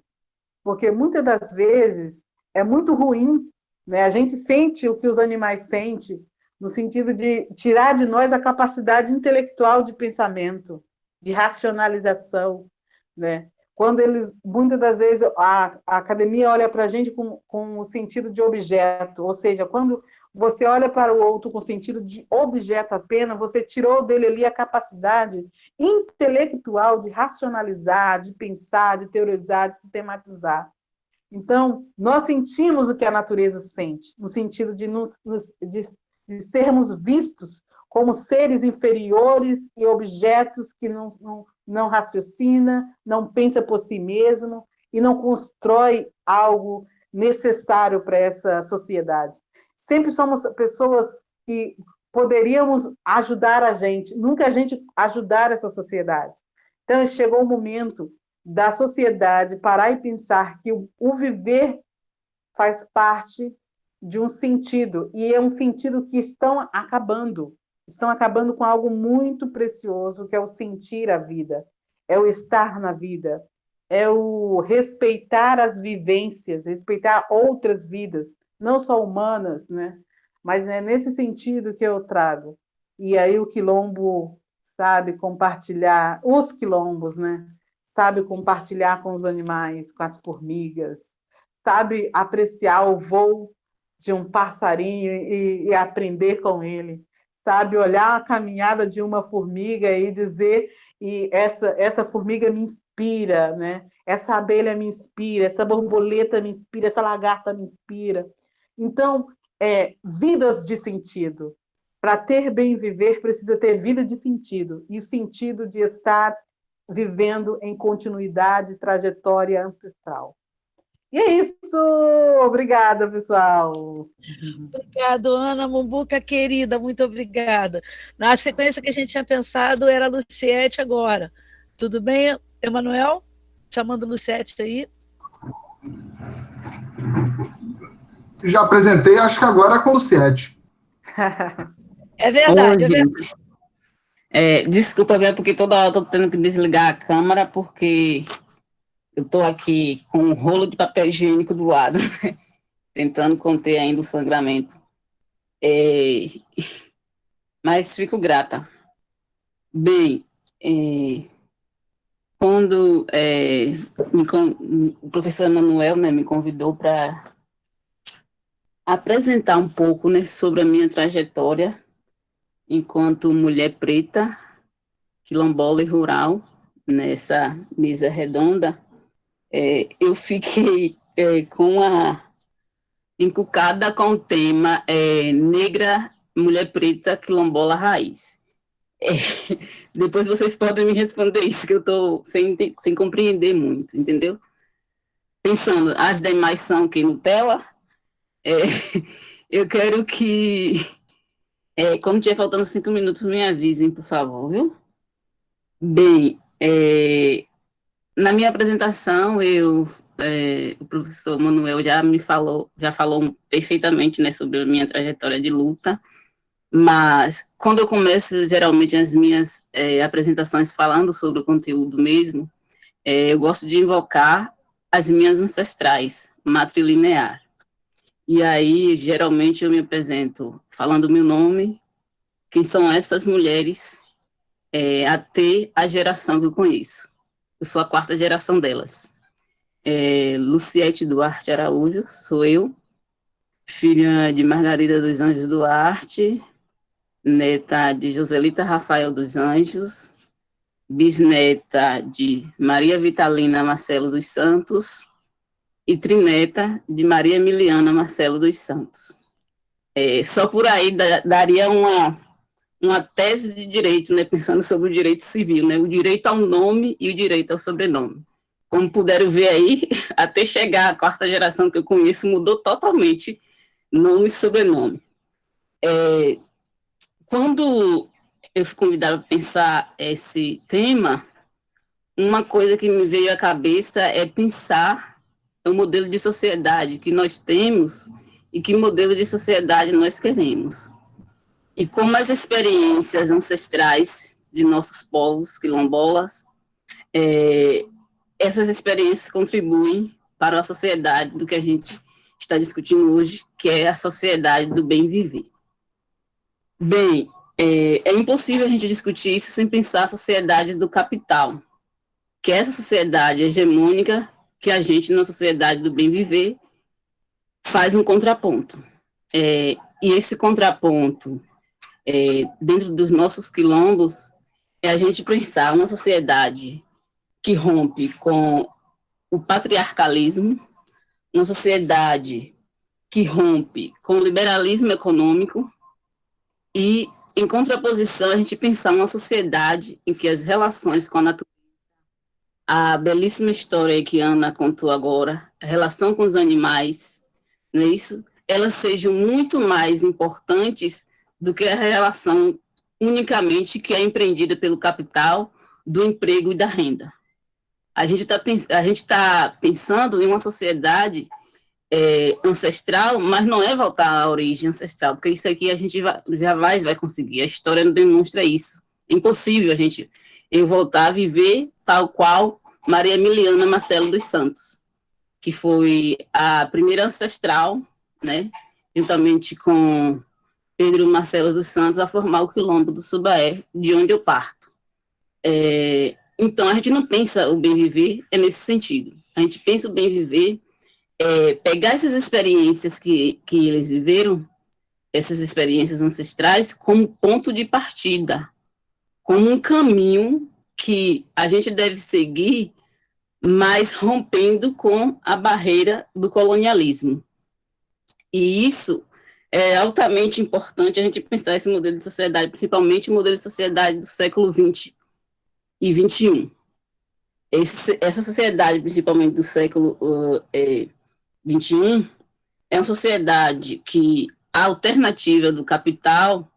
Porque muitas das vezes é muito ruim, né? A gente sente o que os animais sentem, no sentido de tirar de nós a capacidade intelectual de pensamento, de racionalização, né? Quando muitas das vezes, a academia olha para a gente com o sentido de objeto, ou seja, quando você olha para o outro com o sentido de objeto apenas, você tirou dele ali a capacidade intelectual de racionalizar, de pensar, de teorizar, de sistematizar. Então, nós sentimos o que a natureza sente, no sentido de sermos vistos como seres inferiores e objetos que não raciocina, não pensa por si mesmo e não constrói algo necessário para essa sociedade. Sempre somos pessoas que poderíamos ajudar a gente, nunca a gente ajudar essa sociedade. Então, chegou o momento da sociedade parar e pensar que o viver faz parte de um sentido, e é um sentido que estão acabando com algo muito precioso, que é o sentir a vida, é o estar na vida, é o respeitar as vivências, respeitar outras vidas, não só humanas, né? Mas é nesse sentido que eu trago. E aí o quilombo sabe compartilhar, os quilombos, né? Sabe compartilhar com os animais, com as formigas, sabe apreciar o voo de um passarinho e aprender com ele, sabe olhar a caminhada de uma formiga e dizer, e essa formiga me inspira, né? Essa abelha me inspira, essa borboleta me inspira, essa lagarta me inspira. Então, vidas de sentido. Para ter bem viver, precisa ter vida de sentido, e o sentido de estar vivendo em continuidade, trajetória ancestral. E é isso. Obrigada, pessoal. Obrigada, Ana Mumbuca, querida, muito obrigada. Na sequência que a gente tinha pensado era a Luciete agora. Tudo bem, Emanuel? Chamando Luciete aí. Já apresentei, acho que agora é com o Luciete. É verdade, Oi, gente. Desculpa, porque toda hora eu tô tendo que desligar a câmera, porque eu tô aqui com um rolo de papel higiênico do lado, tentando conter ainda o sangramento. Mas fico grata. Bem, quando o professor Emanuel, né, me convidou para apresentar um pouco, né, sobre a minha trajetória enquanto mulher preta, quilombola e rural, nessa mesa redonda, eu fiquei encucada com o tema negra, mulher preta, quilombola raiz. Depois vocês podem me responder isso, que eu estou sem compreender muito, entendeu? Pensando, as demais são que Nutella? Eu quero que, como tiver faltando 5 minutos, me avisem, por favor, viu? Bem, na minha apresentação, o professor Manuel já falou perfeitamente, né, sobre a minha trajetória de luta, mas quando eu começo, geralmente, as minhas apresentações falando sobre o conteúdo mesmo, eu gosto de invocar as minhas ancestrais, matrilinear. E aí, geralmente, eu me apresento falando meu nome, quem são essas mulheres, até a geração que eu conheço. Eu sou a 4ª geração delas. Luciete Duarte Araújo, sou eu, filha de Margarida dos Anjos Duarte, neta de Joselita Rafael dos Anjos, bisneta de Maria Vitalina Marcelo dos Santos e trineta de Maria Emiliana Marcelo dos Santos. Só por aí daria uma tese de direito, né, pensando sobre o direito civil, né, o direito ao nome e o direito ao sobrenome. Como puderam ver aí, até chegar à 4ª geração que eu conheço, mudou totalmente nome e sobrenome. Quando eu fui convidada para pensar esse tema, uma coisa que me veio à cabeça é pensar o modelo de sociedade que nós temos e que modelo de sociedade nós queremos. E como as experiências ancestrais de nossos povos quilombolas, essas experiências contribuem para a sociedade do que a gente está discutindo hoje, que é a sociedade do bem viver. Bem, é impossível a gente discutir isso sem pensar a sociedade do capital, que é essa sociedade hegemônica que a gente, na sociedade do bem viver, faz um contraponto. E esse contraponto, dentro dos nossos quilombos, é a gente pensar uma sociedade que rompe com o patriarcalismo, uma sociedade que rompe com o liberalismo econômico e, em contraposição, a gente pensar uma sociedade em que as relações com a natureza, a belíssima história que Ana contou agora, a relação com os animais, não é isso? Elas sejam muito mais importantes do que a relação unicamente que é empreendida pelo capital, do emprego e da renda. A gente está pensando em uma sociedade ancestral, mas não é voltar à origem ancestral, porque isso aqui a gente jamais vai conseguir, a história não demonstra isso. É impossível eu voltar a viver tal qual Maria Emiliana Marcelo dos Santos, que foi a primeira ancestral, né, juntamente com Pedro Marcelo dos Santos, a formar o Quilombo do Subaé, de onde eu parto. Então, a gente não pensa o bem viver nesse sentido. A gente pensa o bem viver pegar essas experiências que eles viveram, essas experiências ancestrais, como ponto de partida, como um caminho que a gente deve seguir, mas rompendo com a barreira do colonialismo. E isso é altamente importante a gente pensar esse modelo de sociedade, principalmente o modelo de sociedade do século XX e XXI. essa sociedade, principalmente do século XXI, é uma sociedade que a alternativa do capital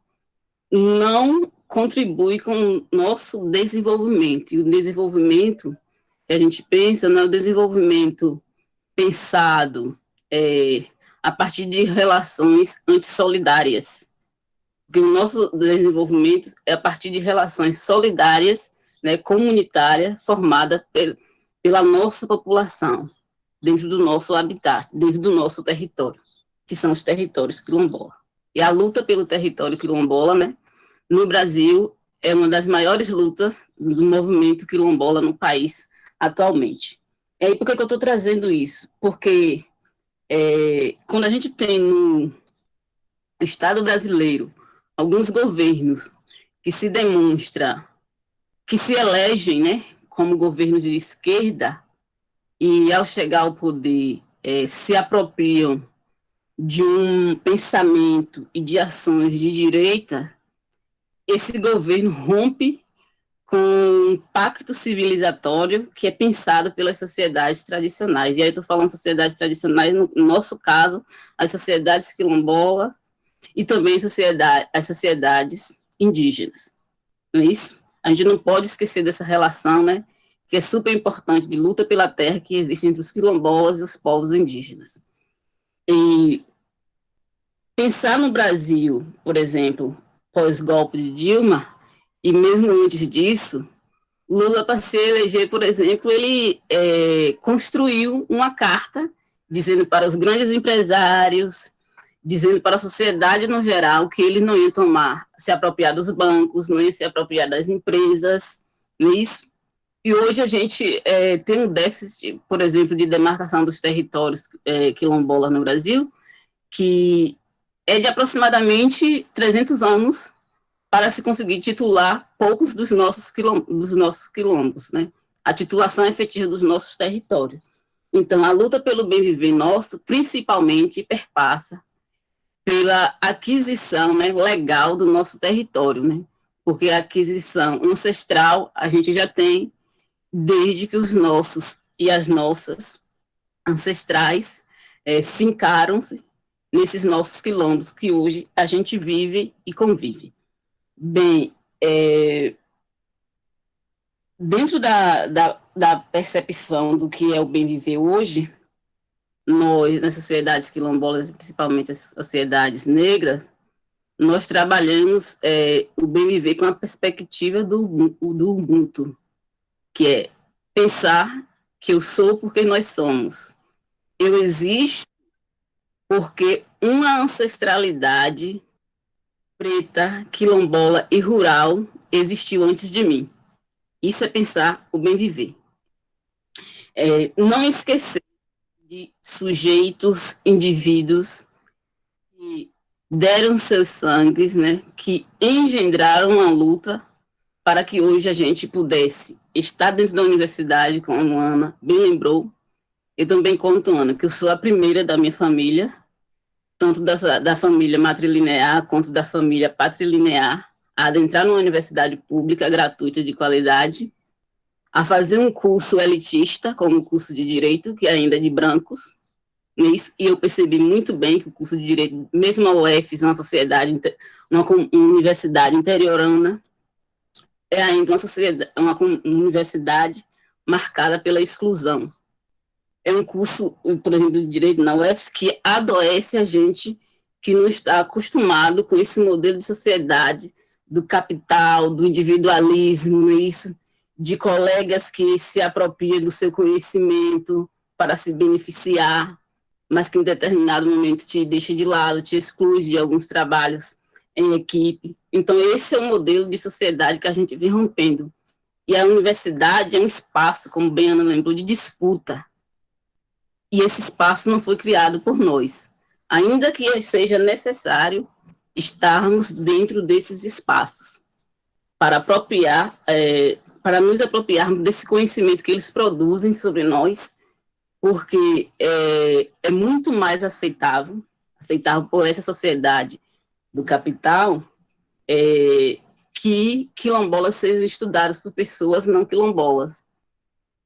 não contribui com o nosso desenvolvimento. E o desenvolvimento que a gente pensa não é o desenvolvimento pensado a partir de relações antissolidárias. Porque o nosso desenvolvimento é a partir de relações solidárias, né, comunitárias, formadas pela nossa população, dentro do nosso habitat, dentro do nosso território, que são os territórios quilombola. E a luta pelo território quilombola, né, no Brasil, é uma das maiores lutas do movimento quilombola no país atualmente. E aí, por que eu estou trazendo isso? Porque quando a gente tem no Estado brasileiro alguns governos que se demonstra, que se elegem, né, como governos de esquerda, e ao chegar ao poder se apropriam de um pensamento e de ações de direita, esse governo rompe com um pacto civilizatório que é pensado pelas sociedades tradicionais. E aí eu estou falando sociedades tradicionais, no nosso caso, as sociedades quilombolas e também as sociedades indígenas. Não é isso? A gente não pode esquecer dessa relação, né, que é super importante, de luta pela terra que existe entre os quilombolas e os povos indígenas. E pensar no Brasil, por exemplo, pós-golpe de Dilma, e mesmo antes disso, Lula, para se eleger, por exemplo, ele construiu uma carta dizendo para os grandes empresários, dizendo para a sociedade no geral que ele não ia se apropriar dos bancos, não ia se apropriar das empresas, não é isso? E hoje a gente tem um déficit, por exemplo, de demarcação dos territórios quilombolas no Brasil, que é de aproximadamente 300 anos para se conseguir titular poucos dos nossos quilombos, né? A titulação efetiva dos nossos territórios. Então, a luta pelo bem viver nosso, principalmente, perpassa pela aquisição, né, legal do nosso território, né? Porque a aquisição ancestral a gente já tem desde que os nossos e as nossas ancestrais fincaram-se nesses nossos quilombos que hoje a gente vive e convive. Bem, dentro da percepção do que é o bem viver hoje, nós, nas sociedades quilombolas, principalmente as sociedades negras, nós trabalhamos o bem viver com a perspectiva do Ubuntu, que é pensar que eu sou porque nós somos. Eu existo porque uma ancestralidade preta, quilombola e rural existiu antes de mim. Isso é pensar o bem viver. Não esquecer de sujeitos, indivíduos que deram seus sangues, né, que engendraram a luta para que hoje a gente pudesse estar dentro da universidade, como a Ana bem lembrou. Eu também conto, Ana, que eu sou a primeira da minha família, tanto da família matrilinear quanto da família patrilinear, a adentrar numa universidade pública gratuita de qualidade, a fazer um curso elitista, como o curso de Direito, que ainda é de brancos, e eu percebi muito bem que o curso de Direito, mesmo a UF, uma universidade interiorana, é ainda uma universidade marcada pela exclusão. É um curso, por exemplo, de Direito na UF, que adoece a gente que não está acostumado com esse modelo de sociedade, do capital, do individualismo, não é isso? De colegas que se apropriam do seu conhecimento para se beneficiar, mas que em determinado momento te deixa de lado, te exclui de alguns trabalhos em equipe. Então, esse é o modelo de sociedade que a gente vem rompendo. E a universidade é um espaço, como bem a Ana lembrou, de disputa. E esse espaço não foi criado por nós. Ainda que seja necessário estarmos dentro desses espaços para nos apropriarmos desse conhecimento que eles produzem sobre nós, porque é muito mais aceitável por essa sociedade do capital, que quilombolas sejam estudadas por pessoas não quilombolas.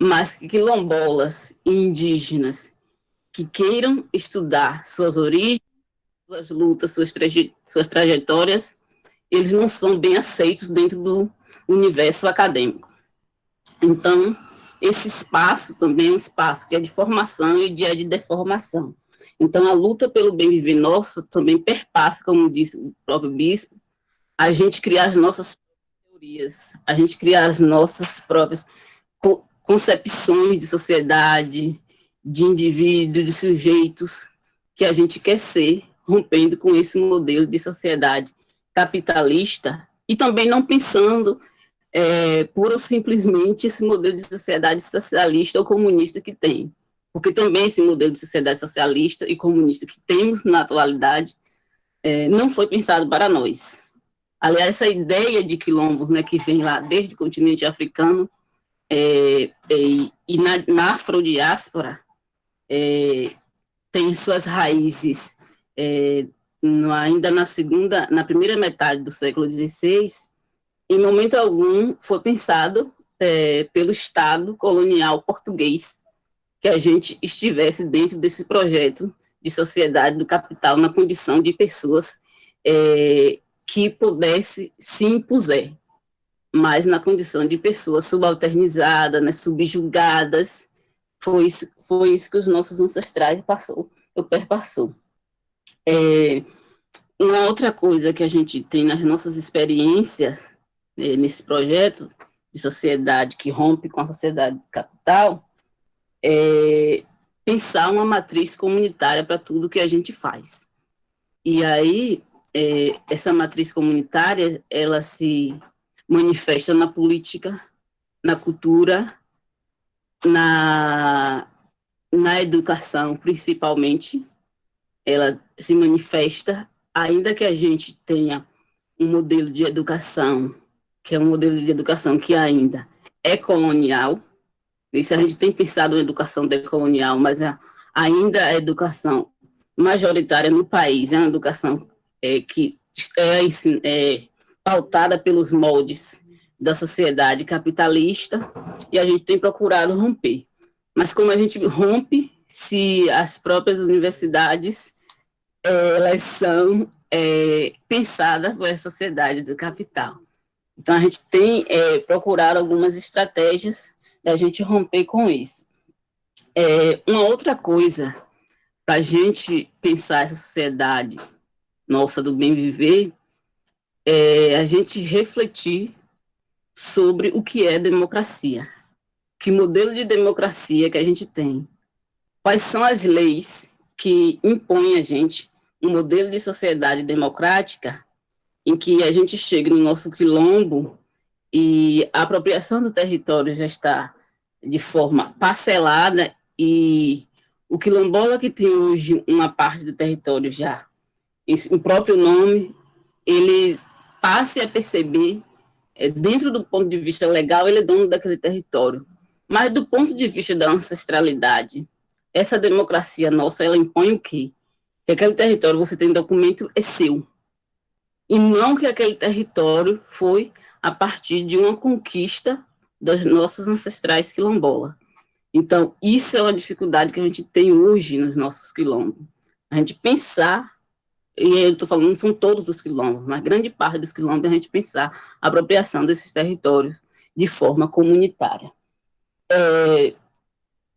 mas que quilombolas e indígenas que queiram estudar suas origens, suas lutas, suas trajetórias, eles não são bem aceitos dentro do universo acadêmico. Então, esse espaço também é um espaço que é de formação e de deformação. Então, a luta pelo bem viver nosso também perpassa, como disse o próprio bispo, a gente criar as nossas teorias, a gente criar as nossas próprias concepções de sociedade, de indivíduos, de sujeitos que a gente quer ser, rompendo com esse modelo de sociedade capitalista e também não pensando pura ou simplesmente esse modelo de sociedade socialista ou comunista que tem. Porque também esse modelo de sociedade socialista e comunista que temos na atualidade não foi pensado para nós. Aliás, essa ideia de quilombo, né, que vem lá desde o continente africano e na afrodiáspora, tem suas raízes ainda na primeira metade do século XVI. Em momento algum foi pensado pelo Estado colonial português que a gente estivesse dentro desse projeto de sociedade do capital na condição de pessoas que pudesse se impuser, mas na condição de pessoas subalternizadas, né, subjugadas. Foi isso que os nossos ancestrais perpassou. Uma outra coisa que a gente tem nas nossas experiências nesse projeto de sociedade que rompe com a sociedade capital é pensar uma matriz comunitária para tudo que a gente faz. E aí, essa matriz comunitária, ela se manifesta na política, na cultura, na educação, principalmente. Ela se manifesta, ainda que a gente tenha um modelo de educação, que é um modelo de educação que ainda é colonial. Isso a gente tem pensado em educação decolonial, mas ainda a educação majoritária no país é uma educação que é pautada pelos moldes da sociedade capitalista, e a gente tem procurado romper. Mas como a gente rompe se as próprias universidades elas são pensadas por essa sociedade do capital? Então, a gente tem procurado algumas estratégias da gente romper com isso. Uma outra coisa para a gente pensar essa sociedade nossa do bem viver é a gente refletir sobre o que é democracia, que modelo de democracia que a gente tem, quais são as leis que impõem a gente um modelo de sociedade democrática em que a gente chega no nosso quilombo e a apropriação do território já está de forma parcelada e o quilombola que tem hoje uma parte do território já, o próprio nome, ele passe a perceber, dentro do ponto de vista legal, ele é dono daquele território. Mas do ponto de vista da ancestralidade, essa democracia nossa, ela impõe o quê? Que aquele território, você tem documento, é seu. E não que aquele território foi a partir de uma conquista dos nossos ancestrais quilombola. Então, isso é uma dificuldade que a gente tem hoje nos nossos quilombos. A gente pensar, e eu estou falando, não são todos os quilombos, mas grande parte dos quilombos, a gente pensar a apropriação desses territórios de forma comunitária.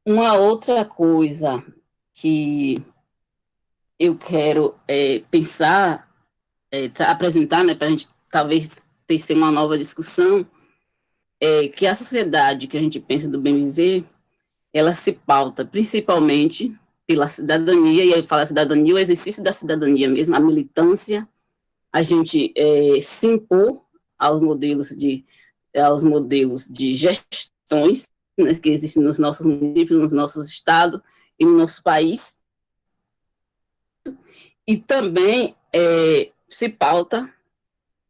Uma outra coisa que eu quero pensar, apresentar, né, para a gente talvez ter uma nova discussão, que a sociedade que a gente pensa do bem viver, ela se pauta principalmente pela cidadania, e aí fala cidadania, o exercício da cidadania mesmo, a militância, a gente se impor aos modelos de gestões, né, que existem nos nossos municípios, nos nossos estados e no nosso país, e também se pauta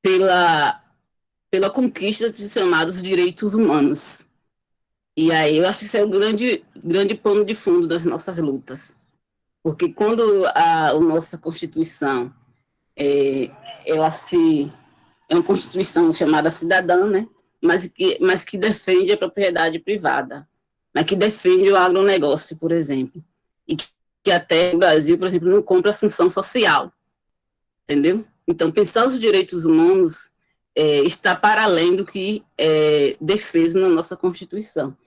pela conquista dos chamados direitos humanos. E aí eu acho que isso é o grande pano de fundo das nossas lutas. Porque quando a nossa Constituição é uma Constituição chamada cidadã, né, mas que defende a propriedade privada. mas que defende o agronegócio, por exemplo, e que até o Brasil, por exemplo, não cumpre a função social, entendeu? Então, pensar os direitos humanos está para além do que é defeso na nossa Constituição.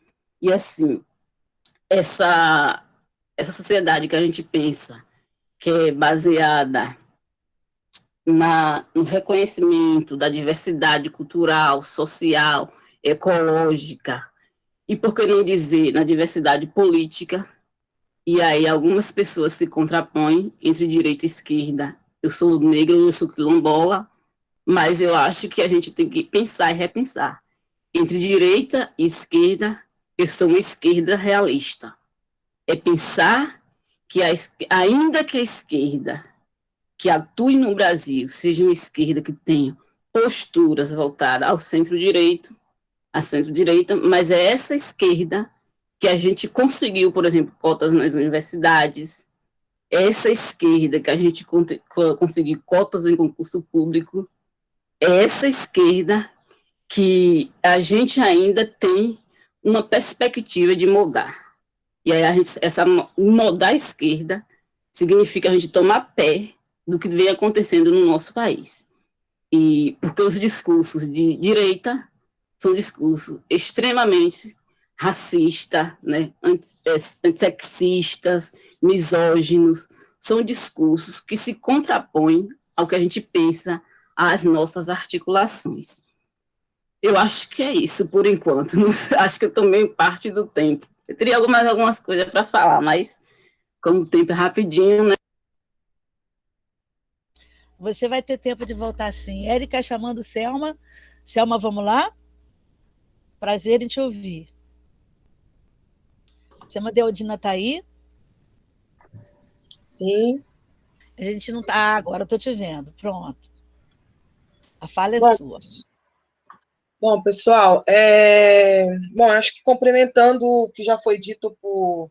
E, assim, essa sociedade que a gente pensa, que é baseada no reconhecimento da diversidade cultural, social, ecológica, e por que não dizer na diversidade política, e aí algumas pessoas se contrapõem entre direita e esquerda. Eu sou negro, eu sou quilombola, mas eu acho que a gente tem que pensar e repensar. Entre direita e esquerda, eu sou uma esquerda realista. É pensar que, ainda que a esquerda que atue no Brasil seja uma esquerda que tenha posturas voltadas ao centro-direito, à centro-direita, mas é essa esquerda que a gente conseguiu, por exemplo, cotas nas universidades, essa esquerda que a gente conseguiu cotas em concurso público, é essa esquerda que a gente ainda tem uma perspectiva de mudar. E aí mudar a esquerda significa a gente tomar pé do que vem acontecendo no nosso país. E porque os discursos de direita são discursos extremamente racistas, né, antissexistas, misóginos, são discursos que se contrapõem ao que a gente pensa, às nossas articulações. Eu acho que é isso, por enquanto. Acho que eu tomei parte do tempo. Eu teria mais algumas coisas para falar, mas como o tempo é rapidinho, né? Você vai ter tempo de voltar sim. Érica chamando Selma. Selma, vamos lá? Prazer em te ouvir. Selma Deodina está aí? Sim. A gente não está. Agora estou te vendo. Pronto. A fala é sua. Bom, pessoal, bom, acho que complementando o que já foi dito por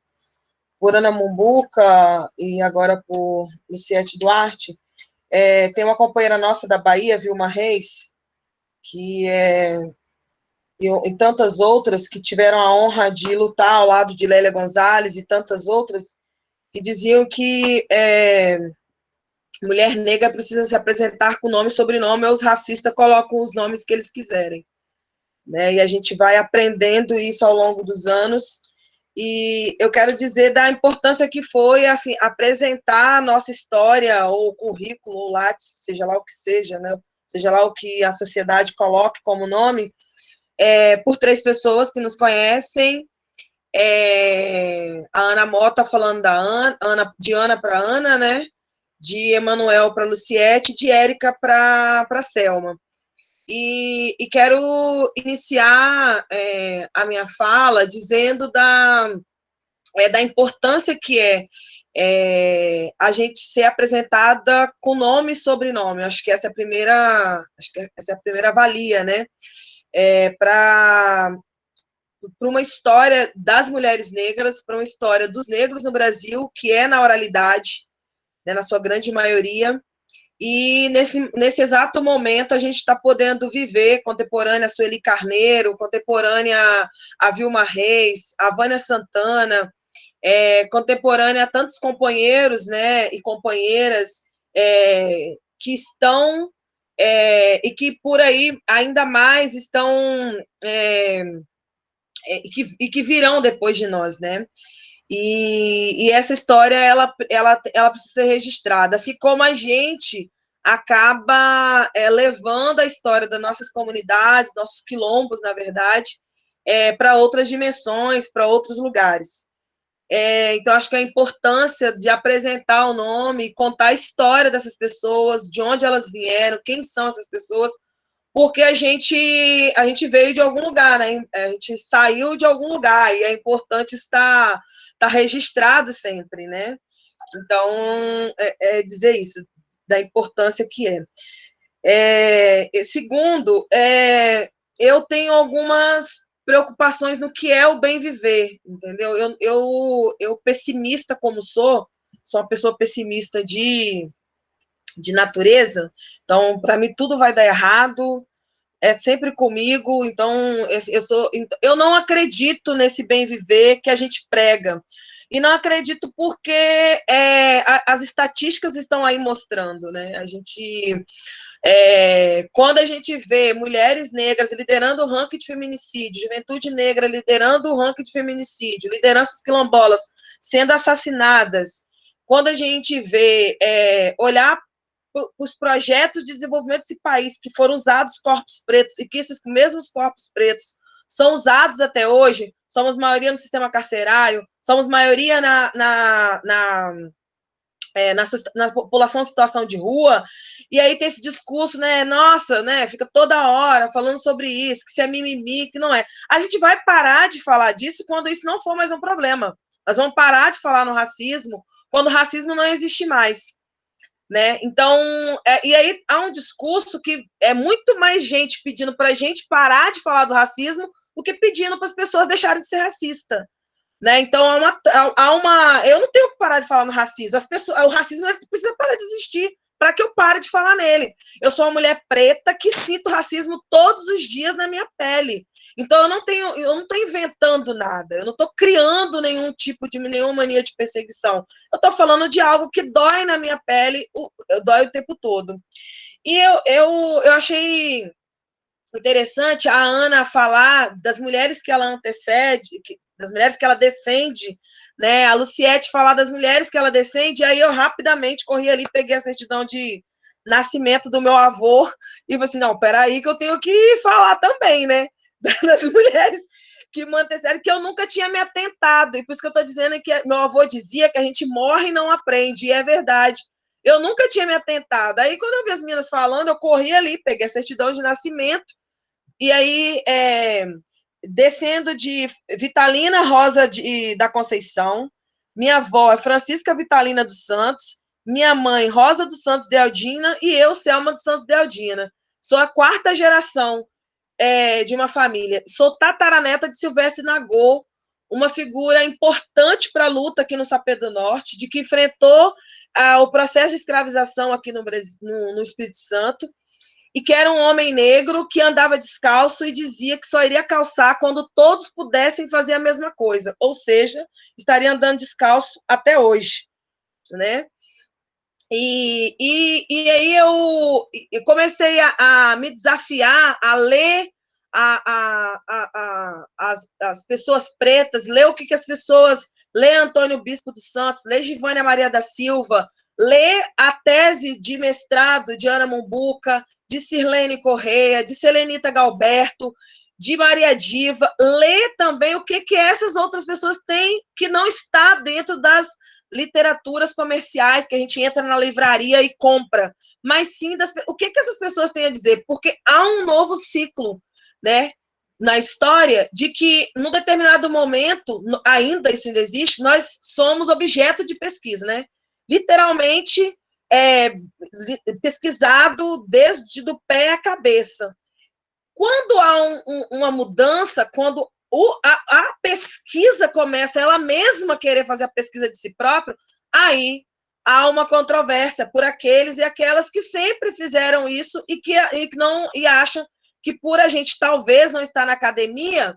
Ana Mumbuca e agora por Luciete Duarte, tem uma companheira nossa da Bahia, Vilma Reis, que e tantas outras que tiveram a honra de lutar ao lado de Lélia Gonzalez e tantas outras, que diziam que mulher negra precisa se apresentar com nome e sobrenome, ou os racistas colocam os nomes que eles quiserem. Né? E a gente vai aprendendo isso ao longo dos anos, e eu quero dizer da importância que foi, assim, apresentar a nossa história, ou currículo, ou látice, seja lá o que seja, né? Seja lá o que a sociedade coloque como nome, por 3 pessoas que nos conhecem, a Ana Mota falando da Ana, de Ana para Ana, né? De Emanuel para Luciete, de Érica para Selma. E quero iniciar a minha fala dizendo da importância que a gente ser apresentada com nome e sobrenome. Acho que essa é a primeira valia, né? Para uma história das mulheres negras, para uma história dos negros no Brasil, que é na oralidade, né, na sua grande maioria. E nesse exato momento a gente está podendo viver contemporânea a Sueli Carneiro, contemporânea a Vilma Reis, a Vânia Santana, contemporânea a tantos companheiros, né, e companheiras que estão e que por aí ainda mais estão e que virão depois de nós, né? E essa história ela precisa ser registrada, assim como a gente acaba levando a história das nossas comunidades, nossos quilombos, na verdade, para outras dimensões, para outros lugares. Então, acho que a importância de apresentar o nome, contar a história dessas pessoas, de onde elas vieram, quem são essas pessoas, porque a gente veio de algum lugar, né? A gente saiu de algum lugar, e é importante estar registrado sempre, né? Então, dizer isso, da importância que segundo, eu tenho algumas preocupações no que é o bem viver, entendeu? Eu pessimista como sou uma pessoa pessimista de natureza, então, para mim, tudo vai dar errado, é sempre comigo, então eu não acredito nesse bem viver que a gente prega, e não acredito porque as estatísticas estão aí mostrando, né? Quando a gente vê mulheres negras liderando o ranking de feminicídio, juventude negra liderando o ranking de feminicídio, lideranças quilombolas sendo assassinadas, quando a gente vê olhar os projetos de desenvolvimento desse país que foram usados corpos pretos e que esses mesmos corpos pretos são usados até hoje, somos maioria no sistema carcerário, somos maioria na população em situação de rua, e aí tem esse discurso, né, nossa, né, fica toda hora falando sobre isso, que se é mimimi, que não é. A gente vai parar de falar disso quando isso não for mais um problema. Nós vamos parar de falar no racismo quando o racismo não existe mais. Né? Então, e aí há um discurso que é muito mais gente pedindo para a gente parar de falar do racismo do que pedindo para as pessoas deixarem de ser racista. Né? Então, eu não tenho que parar de falar no racismo. O racismo precisa parar de existir para que eu pare de falar nele. Eu sou uma mulher preta que sinto racismo todos os dias na minha pele. Então, eu não estou inventando nada, eu não estou criando nenhuma mania de perseguição. Eu estou falando de algo que dói na minha pele, dói o tempo todo. E eu achei interessante a Ana falar das mulheres que ela antecede, das mulheres que ela descende, né? A Luciete falar das mulheres que ela descende, e aí eu rapidamente corri ali, peguei a certidão de nascimento do meu avô, e falei assim, não, peraí que eu tenho que falar também, né? Das mulheres que me antecedem, que eu nunca tinha me atentado, e por isso que eu estou dizendo que meu avô dizia que a gente morre e não aprende, e é verdade. Eu nunca tinha me atentado. Aí, quando eu vi as meninas falando, eu corri ali, peguei a certidão de nascimento, e aí, descendo de Vitalina Rosa da Conceição, minha avó é Francisca Vitalina dos Santos, minha mãe Rosa dos Santos Dealdina e eu, Selma dos Santos Dealdina. Sou a 4ª geração de uma família. Sou tataraneta de Silvestre Nagô, uma figura importante para a luta aqui no Sapé do Norte, de que enfrentou o processo de escravização aqui no Espírito Santo, e que era um homem negro que andava descalço e dizia que só iria calçar quando todos pudessem fazer a mesma coisa, ou seja, estaria andando descalço até hoje, né? E aí eu comecei a me desafiar a ler as pessoas pretas, ler o que as pessoas... Ler Antônio Bispo dos Santos, ler Givânia Maria da Silva, ler a tese de mestrado de Ana Mumbuca, de Sirlene Correia, de Selenita Galberto, de Maria Diva, ler também o que essas outras pessoas têm que não está dentro das literaturas comerciais, que a gente entra na livraria e compra, mas sim o que essas pessoas têm a dizer, porque há um novo ciclo, né, na história, de que, num determinado momento, isso ainda existe, nós somos objeto de pesquisa, né? Literalmente pesquisado desde do pé à cabeça. Quando há uma mudança, quando a pesquisa começa ela mesma querer fazer a pesquisa de si própria, aí há uma controvérsia por aqueles e aquelas que sempre fizeram isso e acham que por a gente talvez não estar na academia,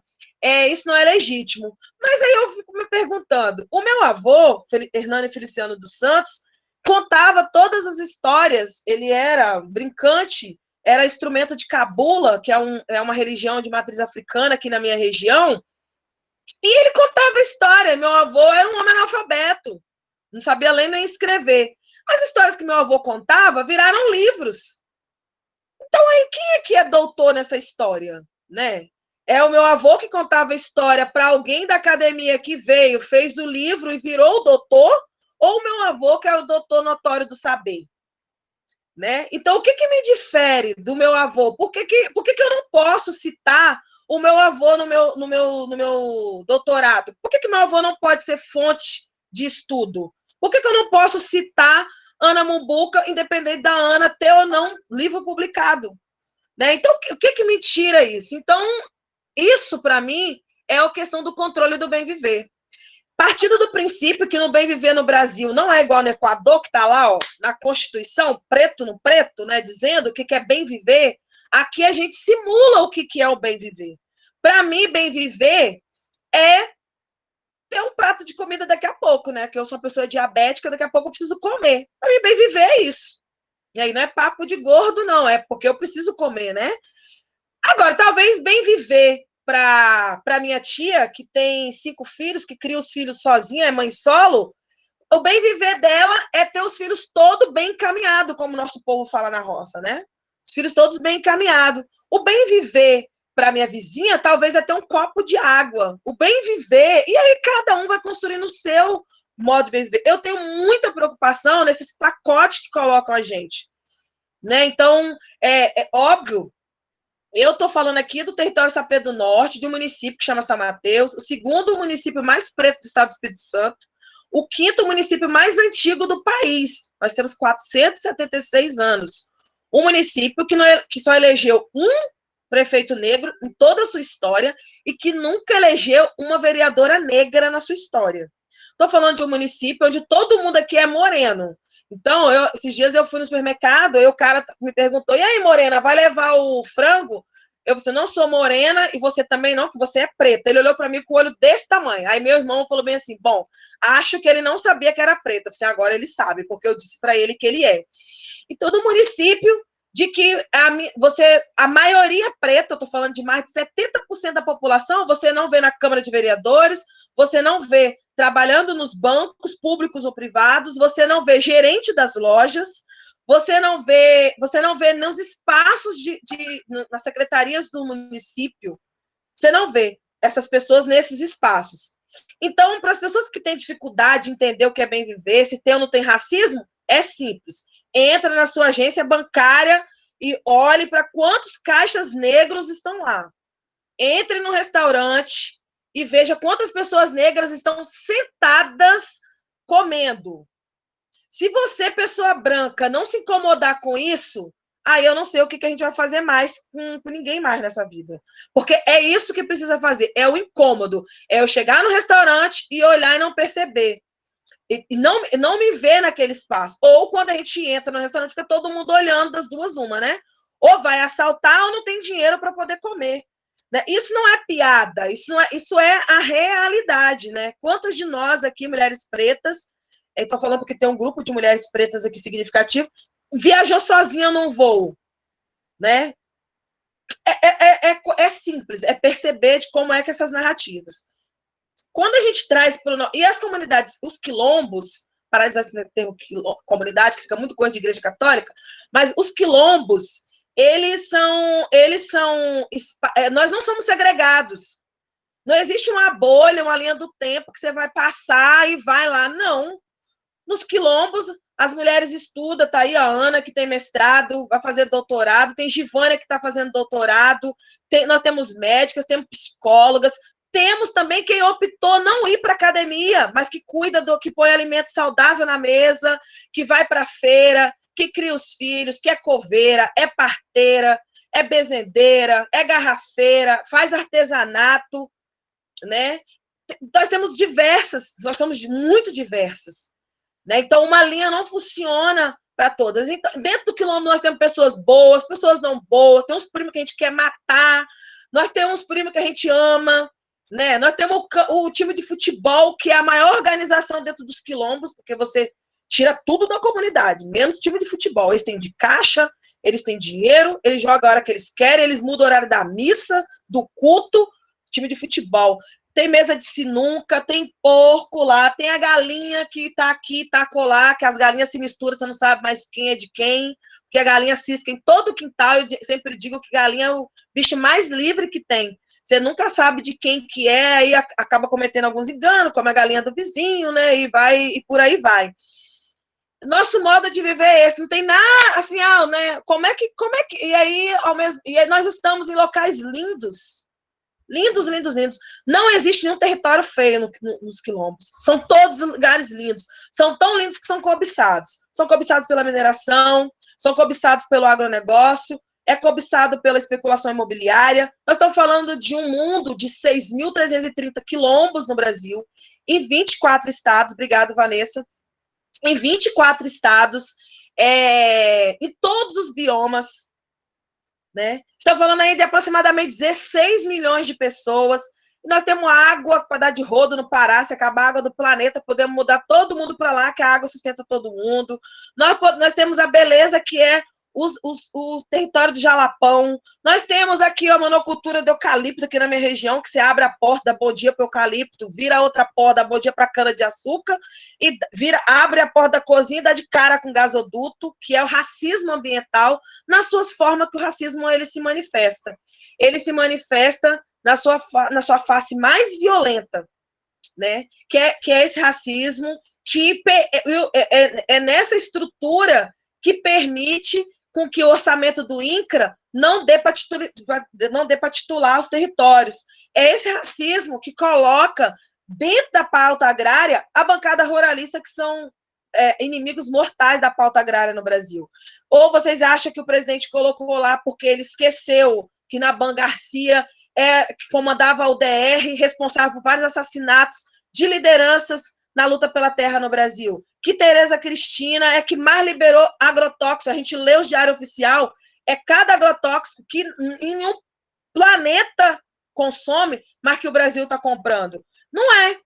isso não é legítimo. Mas aí eu fico me perguntando, o meu avô, Hernani Feliciano dos Santos, contava todas as histórias, ele era brincante, era instrumento de cabula, que é uma religião de matriz africana aqui na minha região, e ele contava história. Meu avô era um homem analfabeto, não sabia ler nem escrever. As histórias que meu avô contava viraram livros. Então, aí, quem é doutor nessa história, né? É o meu avô que contava história para alguém da academia que veio, fez o livro e virou doutor, ou o meu avô que é o doutor notório do saber, né? Então, o que me difere do meu avô? Por que eu não posso citar o meu avô no meu doutorado? Por que meu avô não pode ser fonte de estudo? Por que eu não posso citar Ana Mumbuca, independente da Ana ter ou não livro publicado? Né? Então, o que me tira isso? Então, isso, para mim, é a questão do controle do bem viver. Partindo do princípio que no bem viver no Brasil não é igual no Equador, que está lá, ó, na Constituição, preto no preto, né, dizendo o que é bem viver, Aqui a gente simula o que é o bem viver. Para mim, bem viver é ter um prato de comida daqui a pouco, né? Que eu sou uma pessoa diabética, daqui a pouco eu preciso comer. Para mim, bem viver é isso. E aí não é papo de gordo, não, é porque eu preciso comer, né? Agora, talvez bem viver para minha tia, que tem 5 filhos, que cria os filhos sozinha, é mãe solo, o bem viver dela é ter os filhos todos bem encaminhados, como o nosso povo fala na roça, né? Os filhos todos bem encaminhados. O bem viver para minha vizinha, talvez é ter um copo de água. O bem viver, e aí cada um vai construindo o seu modo de bem viver. Eu tenho muita preocupação nesses pacotes que colocam a gente, né? Então, é óbvio, eu estou falando aqui do território São Pedro do Norte, de um município que chama São Mateus, o segundo município mais preto do estado do Espírito Santo, o 5º município mais antigo do país. Nós temos 476 anos. Um município que só elegeu um prefeito negro em toda a sua história e que nunca elegeu uma vereadora negra na sua história. Estou falando de um município onde todo mundo aqui é moreno. Então, esses dias eu fui no supermercado e o cara me perguntou, e aí, morena, vai levar o frango? Eu disse, não sou morena e você também não, porque você é preta. Ele olhou para mim com o olho desse tamanho. Aí meu irmão falou bem assim, bom, acho que ele não sabia que era preta. Eu disse, agora ele sabe, porque eu disse para ele que ele é. E todo município de que a maioria preta, eu estou falando de mais de 70% da população, você não vê na Câmara de Vereadores, você não vê trabalhando nos bancos públicos ou privados, você não vê gerente das lojas, você não vê nos espaços nas secretarias do município, você não vê essas pessoas nesses espaços. Então, para as pessoas que têm dificuldade de entender o que é bem viver, se tem ou não tem racismo, é simples. Entra na sua agência bancária e olhe para quantos caixas negros estão lá. Entre no restaurante e veja quantas pessoas negras estão sentadas comendo. Se você, pessoa branca, não se incomodar com isso, aí eu não sei o que a gente vai fazer mais com ninguém mais nessa vida. Porque é isso que precisa fazer, é o incômodo. É eu chegar no restaurante e olhar e não perceber. E não me ver naquele espaço. Ou quando a gente entra no restaurante, fica todo mundo olhando das duas uma, né? Ou vai assaltar ou não tem dinheiro para poder comer. Né? Isso não é piada, isso é a realidade, né? Quantas de nós aqui, mulheres pretas, estou falando porque tem um grupo de mulheres pretas aqui significativo, viajou sozinha num voo, né? É simples, é perceber de como é que essas narrativas. Quando a gente traz para e as comunidades, os quilombos, para dizer assim, tem comunidade que fica muito coisa de igreja católica, mas os quilombos, eles são, nós não somos segregados. Não existe uma bolha, uma linha do tempo que você vai passar e vai lá, não. Nos quilombos, as mulheres estudam, tá aí a Ana, que tem mestrado, vai fazer doutorado, tem Givânia, que está fazendo doutorado, nós temos médicas, temos psicólogas, temos também quem optou não ir para a academia, mas que cuida que põe alimento saudável na mesa, que vai para a feira, que cria os filhos, que é coveira, é parteira, é bezendeira, é garrafeira, faz artesanato, né? Nós somos muito diversas. Né? Então, uma linha não funciona para todas. Então, dentro do quilombo, nós temos pessoas boas, pessoas não boas, tem uns primos que a gente quer matar, nós temos primos que a gente ama, né? Nós temos o time de futebol, que é a maior organização dentro dos quilombos, porque você tira tudo da comunidade, menos time de futebol. Eles têm de caixa, eles têm dinheiro, eles jogam a hora que eles querem, eles mudam o horário da missa, do culto, time de futebol. Tem mesa de sinuca, tem porco lá, tem a galinha que tá aqui, tá colar, que as galinhas se misturam, você não sabe mais quem é de quem, porque a galinha cisca em todo o quintal. Eu sempre digo que galinha é o bicho mais livre que tem. Você nunca sabe de quem que é, aí acaba cometendo alguns enganos, como a galinha do vizinho, né? E por aí vai. Nosso modo de viver é esse, não tem nada assim, né? Como é que e aí nós estamos em locais lindos. Lindos, lindos, lindos. Não existe nenhum território feio nos quilombos. São todos lugares lindos. São tão lindos que são cobiçados. São cobiçados pela mineração, são cobiçados pelo agronegócio, é cobiçado pela especulação imobiliária. Nós estamos falando de um mundo de 6.330 quilombos no Brasil, em 24 estados. Obrigado, Vanessa. Em 24 estados, em todos os biomas. né? Estamos falando aí de aproximadamente 16 milhões de pessoas. Nós temos água para dar de rodo no Pará. Se acabar a água do planeta, podemos mudar todo mundo para lá, que a água sustenta todo mundo. Nós temos a beleza que é o território de Jalapão. Nós temos aqui a monocultura de eucalipto aqui na minha região, que você abre a porta, dá bom dia para o eucalipto, vira outra porta, dá bom dia para a cana-de-açúcar, e abre a porta da cozinha e dá de cara com gasoduto, que é o racismo ambiental, nas suas formas que o racismo ele se manifesta. Ele se manifesta na sua face mais violenta, né? Que é esse racismo que é nessa estrutura que permite com que o orçamento do INCRA não dê para titular os territórios. É esse racismo que coloca dentro da pauta agrária a bancada ruralista, que são inimigos mortais da pauta agrária no Brasil. Ou vocês acham que o presidente colocou lá porque ele esqueceu que Naban Garcia que comandava a UDR, responsável por vários assassinatos de lideranças na luta pela terra no Brasil, que Tereza Cristina é que mais liberou agrotóxicos. A gente lê os diários oficial, é cada agrotóxico que nenhum planeta consome, mas que o Brasil está comprando. Não é,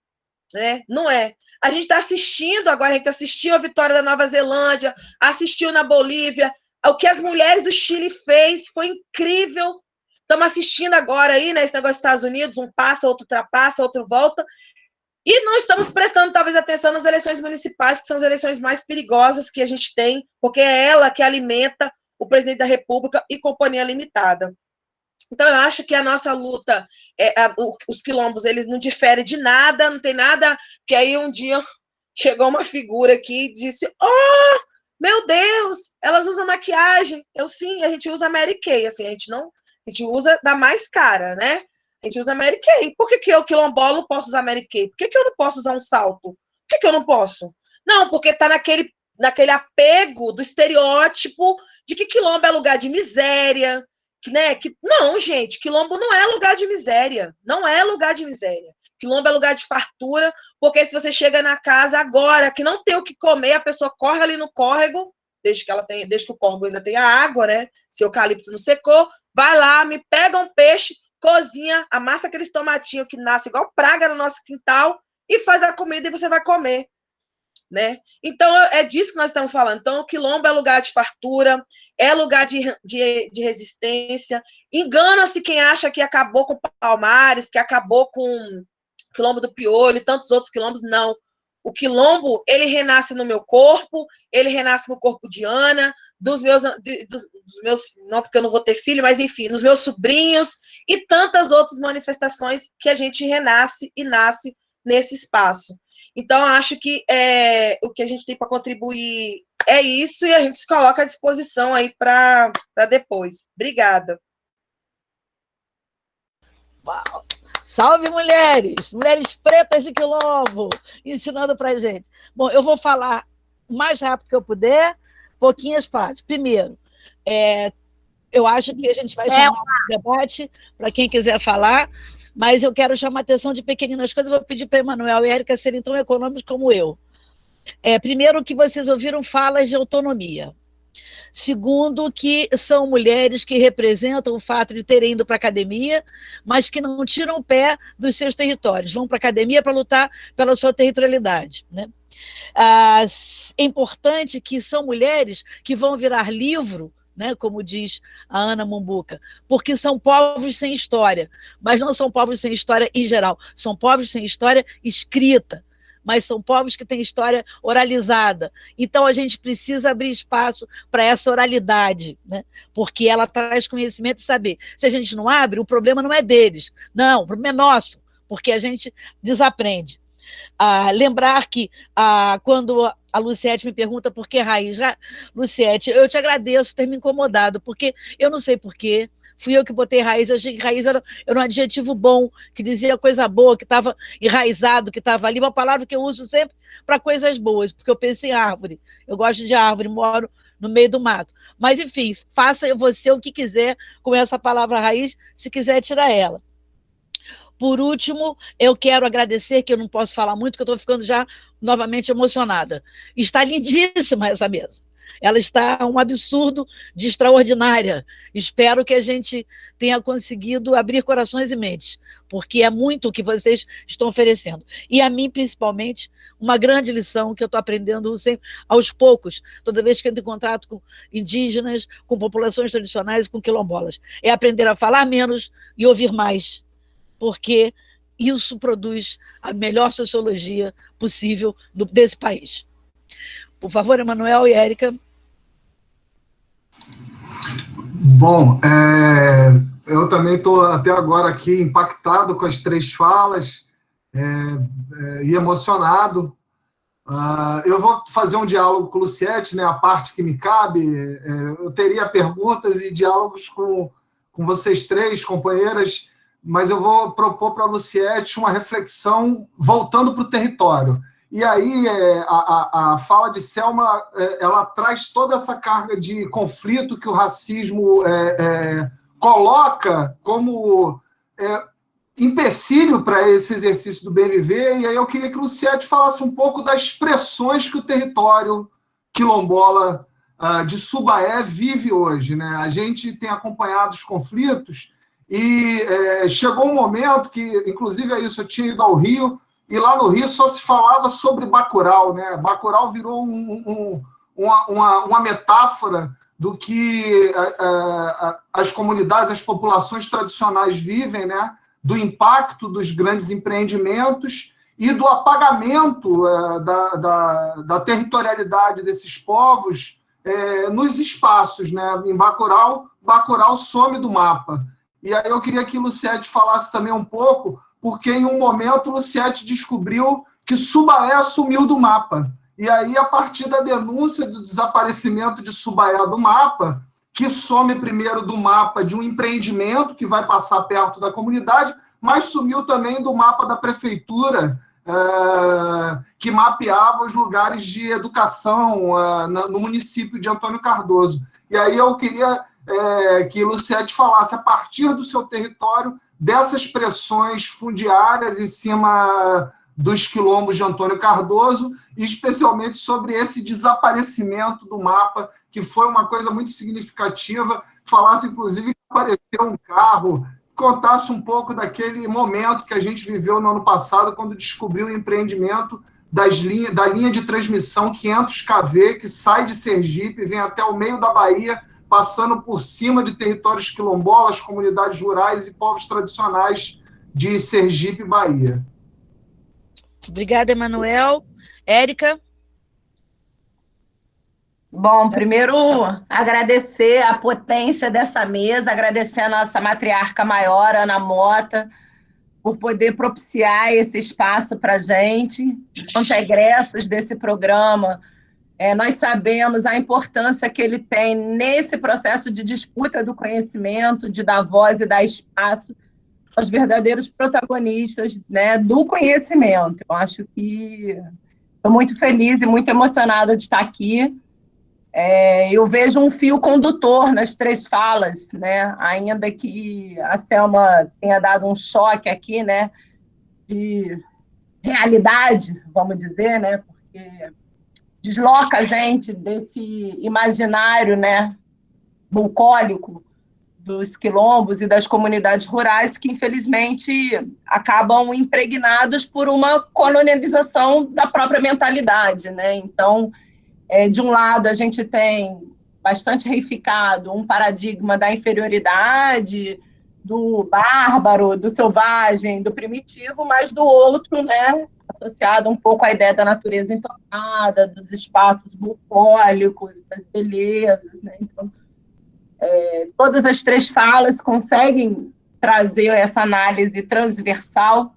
né? Não é. A gente está assistindo agora, a gente assistiu a vitória da Nova Zelândia, assistiu na Bolívia, o que as mulheres do Chile fez foi incrível. Estamos assistindo agora aí, né, esse negócio dos Estados Unidos, um passa, outro ultrapassa, outro volta. E não estamos prestando, talvez, atenção nas eleições municipais, que são as eleições mais perigosas que a gente tem, porque é ela que alimenta o presidente da República e Companhia Limitada. Então, eu acho que a nossa luta, os quilombos, eles não diferem de nada, não tem nada, que aí um dia chegou uma figura aqui e disse, oh, meu Deus, elas usam maquiagem. Eu, sim, a gente usa Mary Kay, assim, a gente usa da mais cara, né? A gente usa Mary Kay. Por que eu, quilombola, não posso usar Mary Kay? Por que eu não posso usar um salto? Por que eu não posso? Não, porque está naquele apego do estereótipo de que quilombo é lugar de miséria, né? Não, gente, quilombo não é lugar de miséria. Não é lugar de miséria. Quilombo é lugar de fartura, porque se você chega na casa agora, que não tem o que comer, a pessoa corre ali no córrego, desde que o córrego ainda tenha água, né? Se o eucalipto não secou, vai lá, me pega um peixe, cozinha, amassa aqueles tomatinhos que nascem igual praga no nosso quintal e faz a comida e você vai comer, né? Então, é disso que nós estamos falando. Então, o quilombo é lugar de fartura, é lugar de resistência. Engana-se quem acha que acabou com Palmares, que acabou com o quilombo do Piolho e tantos outros quilombos. Não. O quilombo, ele renasce no meu corpo, ele renasce no corpo de Ana, dos meus, não porque eu não vou ter filho, mas enfim, nos meus sobrinhos e tantas outras manifestações que a gente renasce e nasce nesse espaço. Então, acho que o que a gente tem para contribuir é isso e a gente se coloca à disposição aí para depois. Obrigada. Uau. Salve, mulheres! Mulheres pretas de quilombo, ensinando para a gente. Bom, eu vou falar o mais rápido que eu puder, pouquinhas partes. Primeiro, eu acho que a gente vai chamar um debate para quem quiser falar, mas eu quero chamar a atenção de pequeninas coisas. Eu vou pedir para Emanuel e Érica serem tão econômicos como eu. Primeiro, que vocês ouviram falas de autonomia. Segundo, que são mulheres que representam o fato de terem ido para a academia, mas que não tiram o pé dos seus territórios, vão para a academia para lutar pela sua territorialidade, né? É importante que são mulheres que vão virar livro, né, como diz a Ana Mumbuca, porque são povos sem história, mas não são povos sem história em geral, são povos sem história escrita, mas são povos que têm história oralizada. Então, a gente precisa abrir espaço para essa oralidade, né? Porque ela traz conhecimento e saber. Se a gente não abre, o problema não é deles. Não, o problema é nosso, porque a gente desaprende. Lembrar que, quando a Luciete me pergunta por que raiz, Luciete, eu te agradeço ter me incomodado, porque eu não sei por quê, fui eu que botei raiz, eu achei que raiz era um adjetivo bom, que dizia coisa boa, que estava enraizado, que estava ali, uma palavra que eu uso sempre para coisas boas, porque eu penso em árvore, eu gosto de árvore, moro no meio do mato. Mas, enfim, faça você o que quiser com essa palavra raiz, se quiser tirar ela. Por último, eu quero agradecer, que eu não posso falar muito, que eu estou ficando já novamente emocionada. Está lindíssima essa mesa. ela está um absurdo de extraordinária. Espero que a gente tenha conseguido abrir corações e mentes, porque é muito o que vocês estão oferecendo. E a mim, principalmente, uma grande lição que eu estou aprendendo sempre, aos poucos, toda vez que eu entro em contato com indígenas, com populações tradicionais, com quilombolas. É aprender a falar menos e ouvir mais, porque isso produz a melhor sociologia possível desse país. Por favor, Emanuel e Érica. Bom, eu também estou até agora aqui impactado com as 3 falas e emocionado. Eu vou fazer um diálogo com o Luciete, né, a parte que me cabe. Eu teria perguntas e diálogos com vocês 3, companheiras, mas eu vou propor para a Luciete uma reflexão voltando para o território. E aí, a fala de Selma, ela traz toda essa carga de conflito que o racismo coloca como empecilho para esse exercício do bem viver, e aí eu queria que o Luciete falasse um pouco das expressões que o território quilombola de Subaé vive hoje, né? A gente tem acompanhado os conflitos e chegou um momento que, inclusive, é isso, eu tinha ido ao Rio, e lá no Rio só se falava sobre Bacurau, né? Bacurau virou uma metáfora do que as comunidades, as populações tradicionais vivem, né? Do impacto dos grandes empreendimentos e do apagamento da territorialidade desses povos nos espaços, né? Em Bacurau some do mapa. E aí eu queria que o Luciete falasse também um pouco, porque em um momento o Luciete descobriu que Subaé sumiu do mapa. E aí, a partir da denúncia do desaparecimento de Subaé do mapa, que some primeiro do mapa de um empreendimento que vai passar perto da comunidade, mas sumiu também do mapa da prefeitura, que mapeava os lugares de educação no município de Antônio Cardoso. E aí eu queria que Luciete falasse, a partir do seu território, dessas pressões fundiárias em cima dos quilombos de Antônio Cardoso, e especialmente sobre esse desaparecimento do mapa, que foi uma coisa muito significativa. Falasse, inclusive, que apareceu um carro, contasse um pouco daquele momento que a gente viveu no ano passado, quando descobriu o empreendimento da linha de transmissão 500 kV, que sai de Sergipe, vem até o meio da Bahia, passando por cima de territórios quilombolas, comunidades rurais e povos tradicionais de Sergipe e Bahia. Obrigada, Emanuel. Érica? Bom, primeiro, agradecer a potência dessa mesa, agradecer a nossa matriarca maior, Ana Mota, por poder propiciar esse espaço para a gente. Enquanto egressos desse programa, nós sabemos a importância que ele tem nesse processo de disputa do conhecimento, de dar voz e dar espaço aos verdadeiros protagonistas, né, do conhecimento. Eu acho que estou muito feliz e muito emocionada de estar aqui. Eu vejo um fio condutor nas 3 falas, né, ainda que a Selma tenha dado um choque aqui, né, de realidade, vamos dizer, né, porque desloca a gente desse imaginário, né, bucólico dos quilombos e das comunidades rurais que, infelizmente, acabam impregnados por uma colonialização da própria mentalidade, né? Então, de um lado, a gente tem bastante reificado um paradigma da inferioridade, do bárbaro, do selvagem, do primitivo, mas do outro, né, associado um pouco à ideia da natureza intocada, dos espaços bucólicos, das belezas, né? Então, todas as 3 falas conseguem trazer essa análise transversal,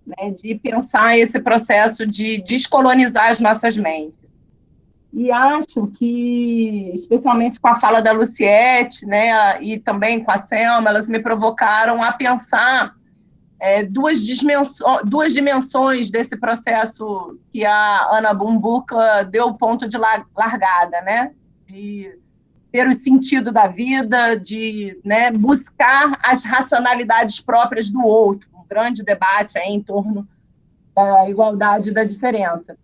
né, de pensar esse processo de descolonizar as nossas mentes. E acho que, especialmente com a fala da Luciete, né, e também com a Selma, elas me provocaram a pensar duas dimensões desse processo que a Ana Bumbuca deu o ponto de largada, né, de ter o sentido da vida, de, né, buscar as racionalidades próprias do outro, um grande debate aí em torno da igualdade e da diferença.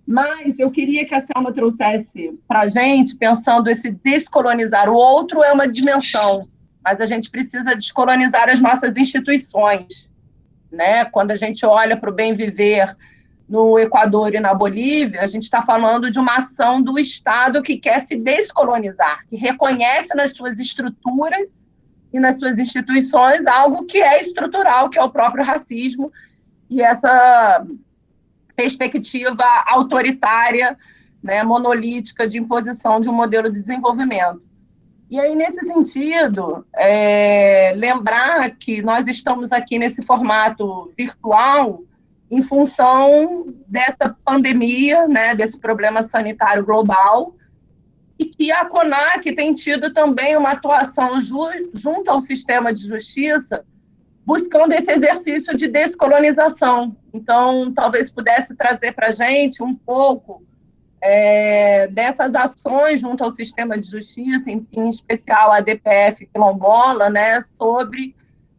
Mas eu queria que a Selma trouxesse para a gente, pensando esse descolonizar. O outro é uma dimensão, mas a gente precisa descolonizar as nossas instituições, né? Quando a gente olha para o bem viver no Equador e na Bolívia, a gente está falando de uma ação do Estado que quer se descolonizar, que reconhece nas suas estruturas e nas suas instituições algo que é estrutural, que é o próprio racismo e essa perspectiva autoritária, né, monolítica de imposição de um modelo de desenvolvimento. E aí, nesse sentido, lembrar que nós estamos aqui nesse formato virtual em função dessa pandemia, né, desse problema sanitário global, e que a CONAC tem tido também uma atuação junto ao sistema de justiça, buscando esse exercício de descolonização. Então, talvez pudesse trazer para a gente um pouco dessas ações junto ao sistema de justiça, em especial a DPF quilombola, né, sobre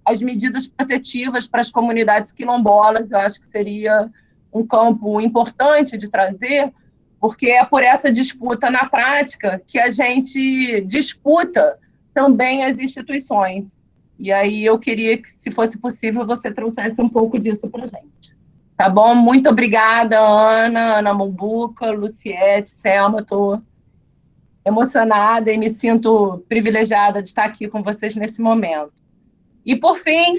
as medidas protetivas para as comunidades quilombolas. Eu acho que seria um campo importante de trazer, porque é por essa disputa na prática que a gente disputa também as instituições. E aí eu queria que, se fosse possível, você trouxesse um pouco disso para a gente. Tá bom? Muito obrigada, Ana Mombuca, Luciete, Selma. Estou emocionada e me sinto privilegiada de estar aqui com vocês nesse momento. E, por fim,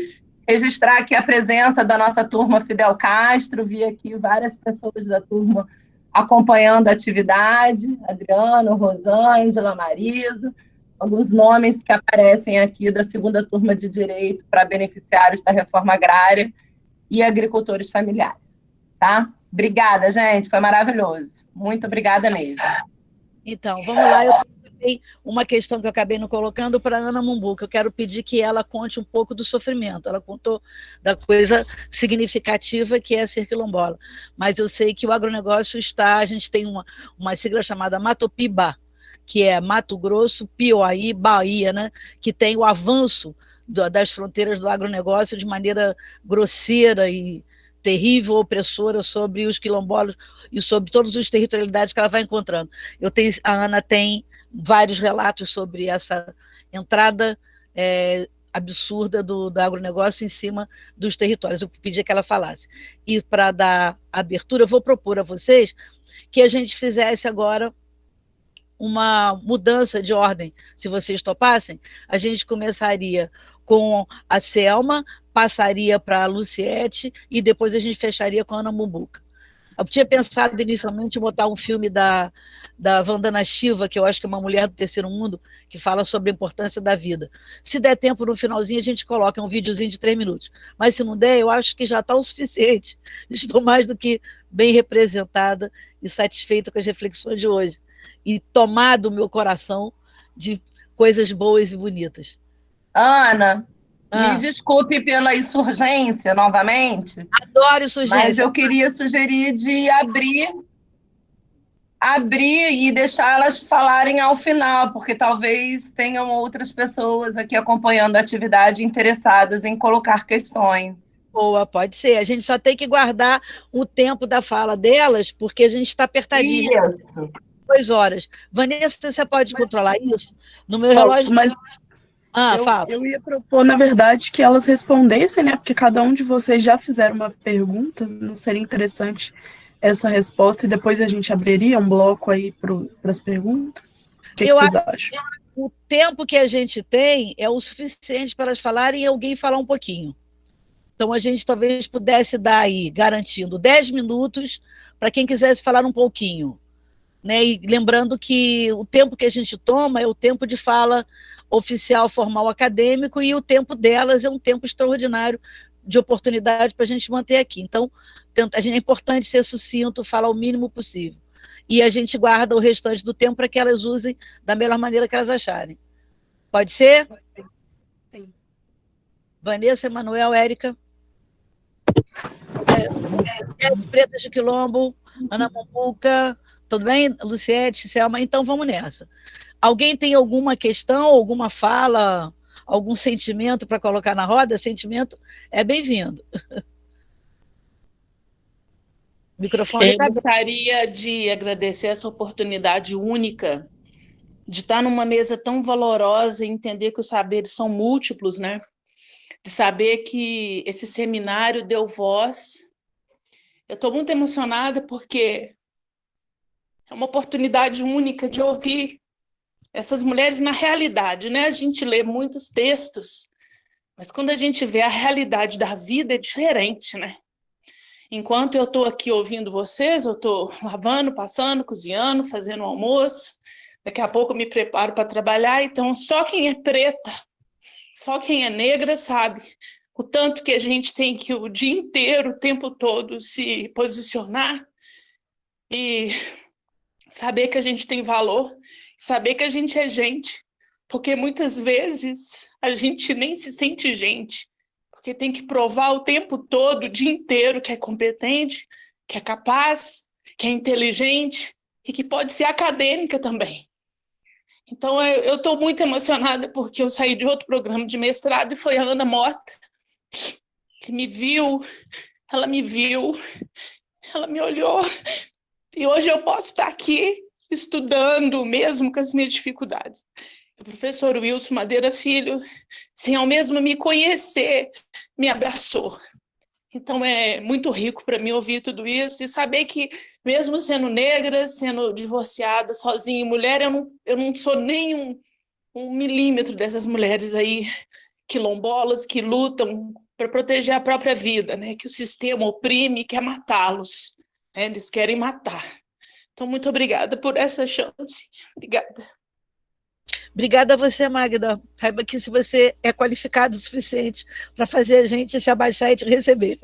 registrar aqui a presença da nossa turma Fidel Castro. Vi aqui várias pessoas da turma acompanhando a atividade, Adriano, Rosângela, Marisa, alguns nomes que aparecem aqui da segunda turma de Direito para beneficiários da reforma agrária e agricultores familiares, tá? Obrigada, gente, foi maravilhoso. Muito obrigada mesmo. Então, vamos lá, eu tenho uma questão que eu acabei não colocando para a Ana Mombuca. Eu quero pedir que ela conte um pouco do sofrimento. Ela contou da coisa significativa que é ser quilombola, mas eu sei que o agronegócio a gente tem uma sigla chamada Matopiba, que é Mato Grosso, Piauí, Bahia, né? Que tem o avanço das fronteiras do agronegócio de maneira grosseira e terrível, opressora sobre os quilombolas e sobre todas as territorialidades que ela vai encontrando. A Ana tem vários relatos sobre essa entrada absurda do agronegócio em cima dos territórios. Eu pedi que ela falasse. E para dar abertura, eu vou propor a vocês que a gente fizesse agora uma mudança de ordem. Se vocês topassem, a gente começaria com a Selma, passaria para a Luciete e depois a gente fecharia com a Ana Mombuca. Eu tinha pensado inicialmente em botar um filme da Vandana Shiva, que eu acho que é uma mulher do terceiro mundo, que fala sobre a importância da vida. Se der tempo, no finalzinho, a gente coloca um videozinho de 3 minutos. Mas se não der, eu acho que já está o suficiente. Estou mais do que bem representada e satisfeita com as reflexões de hoje. E tomar do meu coração de coisas boas e bonitas. Ana, me desculpe pela insurgência novamente. Adoro insurgência. Mas eu queria sugerir de abrir e deixá-las falarem ao final, porque talvez tenham outras pessoas aqui acompanhando a atividade interessadas em colocar questões. Boa, pode ser. A gente só tem que guardar o tempo da fala delas, porque a gente está apertadinho. Isso. 2 horas. Vanessa, você pode controlar isso? No meu relógio... Mas fala. Eu ia propor, na verdade, que elas respondessem, né? Porque cada um de vocês já fizeram uma pergunta. Não seria interessante essa resposta e depois a gente abriria um bloco aí para as perguntas? O que vocês acham? O tempo que a gente tem é o suficiente para elas falarem e alguém falar um pouquinho. Então, a gente talvez pudesse dar aí, garantindo 10 minutos para quem quisesse falar um pouquinho. Né? E lembrando que o tempo que a gente toma é o tempo de fala oficial, formal, acadêmico, e o tempo delas é um tempo extraordinário de oportunidade para a gente manter aqui. Então, é importante ser sucinto, falar o mínimo possível. E a gente guarda o restante do tempo para que elas usem da melhor maneira que elas acharem. Pode ser? Sim. Vanessa, Emanuel, Érica. Pretas de Quilombo, Ana Mombuca, tudo bem? Luciete, Selma, então vamos nessa. Alguém tem alguma questão, alguma fala, algum sentimento para colocar na roda? Sentimento é bem-vindo. O microfone está aberto. Gostaria de agradecer essa oportunidade única de estar numa mesa tão valorosa e entender que os saberes são múltiplos, né? De saber que esse seminário deu voz. Eu estou muito emocionada porque é uma oportunidade única de ouvir essas mulheres na realidade, né? A gente lê muitos textos, mas quando a gente vê a realidade da vida é diferente, né? Enquanto eu estou aqui ouvindo vocês, eu estou lavando, passando, cozinhando, fazendo almoço. Daqui a pouco eu me preparo para trabalhar. Então, só quem é preta, só quem é negra sabe o tanto que a gente tem que o dia inteiro, o tempo todo, se posicionar e saber que a gente tem valor, saber que a gente é gente, porque muitas vezes a gente nem se sente gente, porque tem que provar o tempo todo, o dia inteiro, que é competente, que é capaz, que é inteligente e que pode ser acadêmica também. Então, eu estou muito emocionada porque eu saí de outro programa de mestrado e foi a Ana Mota que me viu, ela me olhou e hoje eu posso estar aqui estudando mesmo com as minhas dificuldades. O professor Wilson Madeira Filho, sem ao mesmo me conhecer, me abraçou. Então é muito rico para mim ouvir tudo isso e saber que, mesmo sendo negra, sendo divorciada, sozinha e mulher, eu não sou nem um milímetro dessas mulheres aí, quilombolas, que lutam para proteger a própria vida, né? Que o sistema oprime e quer matá-los. Né? Eles querem matar. Então, muito obrigada por essa chance. Obrigada. Obrigada a você, Magda. Saiba que se você é qualificado o suficiente para fazer a gente se abaixar e te receber.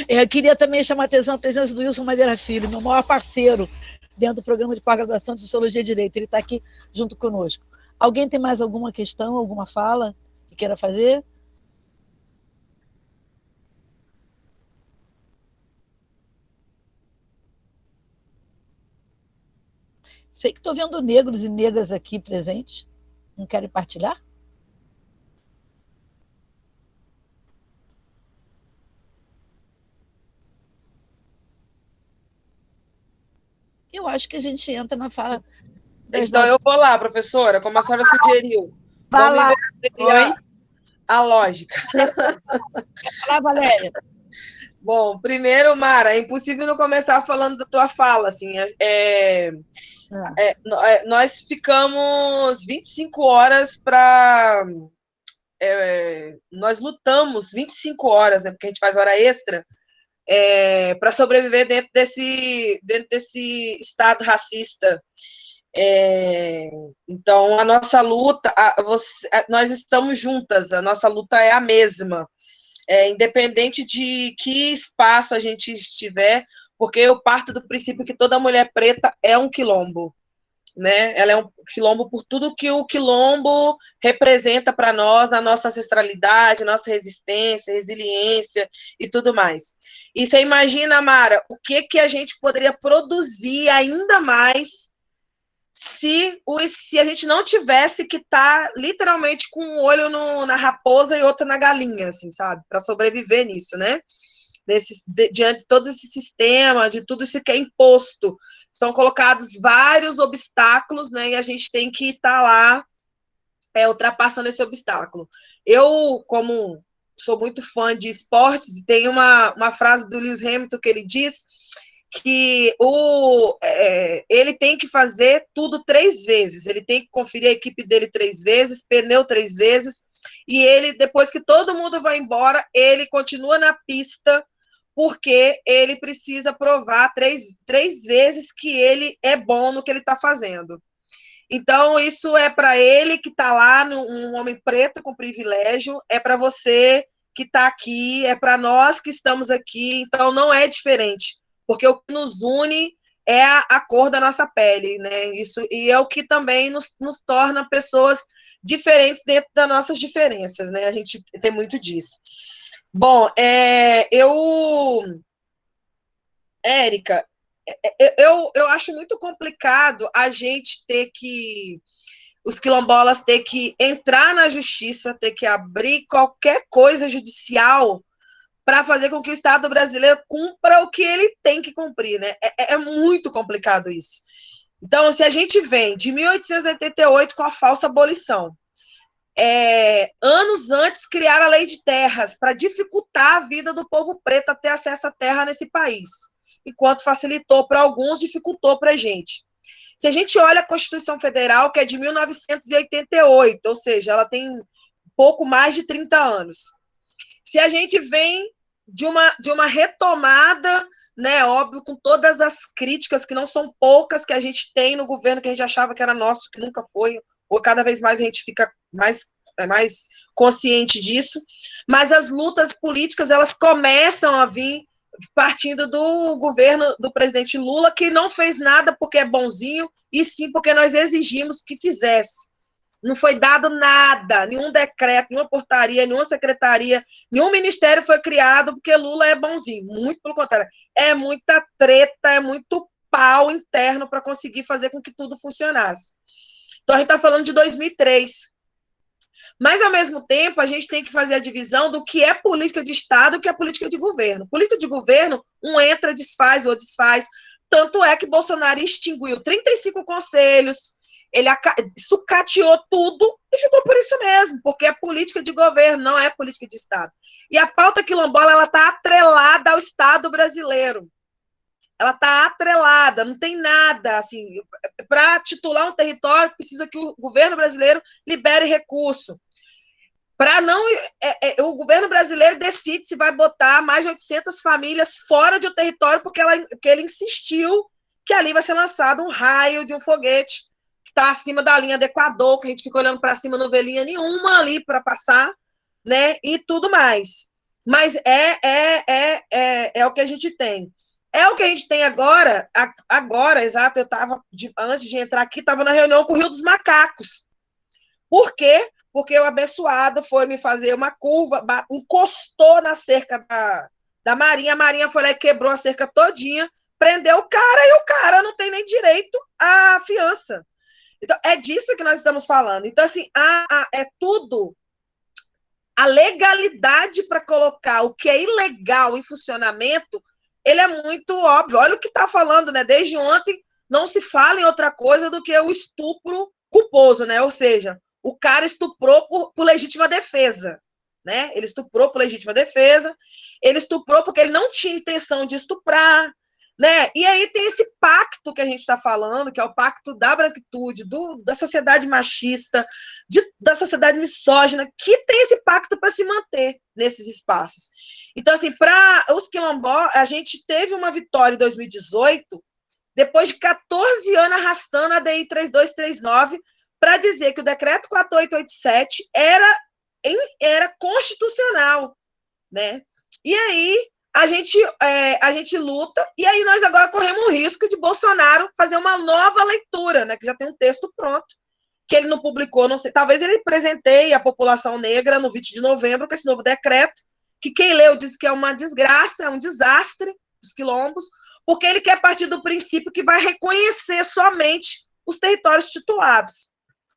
Eu queria também chamar a atenção a presença do Wilson Madeira Filho, meu maior parceiro dentro do programa de pós-graduação de Sociologia e Direito. Ele está aqui junto conosco. Alguém tem mais alguma questão, alguma fala que queira fazer? Sei que estou vendo negros e negras aqui presentes. Não querem partilhar? Eu acho que a gente entra na fala das Então, eu vou lá, professora, como a senhora sugeriu. Vai lá. Oi? A lógica. Vai lá, Valéria. Bom, primeiro, Mara, é impossível não começar falando da tua fala, assim, nós ficamos 25 horas para... nós lutamos 25 horas, né, porque a gente faz hora extra, para sobreviver dentro desse estado racista. Então, a nossa luta, nós estamos juntas, a nossa luta é a mesma. Independente de que espaço a gente estiver, porque eu parto do princípio que toda mulher preta é um quilombo, né? Ela é um quilombo por tudo que o quilombo representa para nós, na nossa ancestralidade, nossa resistência, resiliência e tudo mais. E você imagina, Mara, o que a gente poderia produzir ainda mais se a gente não tivesse que estar literalmente com um olho na raposa e outro na galinha, assim, sabe? Para sobreviver nisso, né? Diante de todo esse sistema, de tudo isso que é imposto, são colocados vários obstáculos, né? E a gente tem que estar lá ultrapassando esse obstáculo. Eu, como sou muito fã de esportes, tem uma frase do Lewis Hamilton que ele diz que ele tem que fazer tudo 3 vezes, ele tem que conferir a equipe dele 3 vezes, pneu 3 vezes, e ele, depois que todo mundo vai embora, ele continua na pista, porque ele precisa provar 3 vezes que ele é bom no que ele está fazendo. Então, isso é para ele que está lá, um homem preto com privilégio, é para você que está aqui, é para nós que estamos aqui, então não é diferente, porque o que nos une é a cor da nossa pele, né? Isso, e é o que também nos torna pessoas diferentes dentro das nossas diferenças, né? A gente tem muito disso. Bom, Érica, eu acho muito complicado a gente ter que, os quilombolas ter que entrar na justiça, ter que abrir qualquer coisa judicial para fazer com que o Estado brasileiro cumpra o que ele tem que cumprir, né? É muito complicado isso. Então, se a gente vem de 1888 com a falsa abolição, anos antes criaram a lei de terras para dificultar a vida do povo preto a ter acesso à terra nesse país, enquanto facilitou para alguns, dificultou para a gente. Se a gente olha a Constituição Federal, que é de 1988, ou seja, ela tem pouco mais de 30 anos. Se a gente vem de uma retomada, né, óbvio, com todas as críticas, que não são poucas, que a gente tem no governo, que a gente achava que era nosso, que nunca foi, ou cada vez mais a gente fica mais consciente disso, mas as lutas políticas, elas começam a vir partindo do governo do presidente Lula, que não fez nada porque é bonzinho, e sim porque nós exigimos que fizesse. Não foi dado nada, nenhum decreto, nenhuma portaria, nenhuma secretaria, nenhum ministério foi criado porque Lula é bonzinho. Muito pelo contrário. É muita treta, é muito pau interno para conseguir fazer com que tudo funcionasse. Então, a gente está falando de 2003. Mas, ao mesmo tempo, a gente tem que fazer a divisão do que é política de Estado e o que é política de governo. Política de governo, um entra, desfaz, ou desfaz. Tanto é que Bolsonaro extinguiu 35 conselhos, ele sucateou tudo e ficou por isso mesmo, porque é política de governo, não é política de Estado. E a pauta quilombola, ela está atrelada ao Estado brasileiro. Ela está atrelada, não tem nada, assim, para titular um território, precisa que o governo brasileiro libere recurso. Para não, o governo brasileiro decide se vai botar mais de 800 famílias fora de um território, porque ele insistiu que ali vai ser lançado um raio de um foguete que está acima da linha do Equador, que a gente fica olhando para cima, não vê linha nenhuma ali para passar, né, e tudo mais. Mas é o que a gente tem. É o que a gente tem agora, exato, eu estava, antes de entrar aqui, estava na reunião com o Rio dos Macacos. Por quê? Porque o abençoado foi me fazer uma curva, encostou na cerca da Marinha, a Marinha foi lá e quebrou a cerca todinha, prendeu o cara, e o cara não tem nem direito à fiança. Então, é disso que nós estamos falando. Então, assim, é tudo a legalidade para colocar o que é ilegal em funcionamento, ele é muito óbvio. Olha o que está falando, né? Desde ontem não se fala em outra coisa do que o estupro culposo, né? Ou seja, o cara estuprou por legítima defesa, né? Ele estuprou por legítima defesa, ele estuprou porque ele não tinha intenção de estuprar, né? E aí tem esse pacto que a gente está falando, que é o pacto da branquitude, da sociedade machista, da sociedade misógina, que tem esse pacto para se manter nesses espaços. Então, assim, para os quilombolas, a gente teve uma vitória em 2018, depois de 14 anos arrastando a DI 3239, para dizer que o decreto 4887 era constitucional, né? E aí a gente luta, e aí nós agora corremos o risco de Bolsonaro fazer uma nova leitura, né? Que já tem um texto pronto, que ele não publicou, não sei, talvez ele presenteie a população negra no 20 de novembro com esse novo decreto, que quem leu diz que é uma desgraça, é um desastre dos quilombos, porque ele quer partir do princípio que vai reconhecer somente os territórios titulados.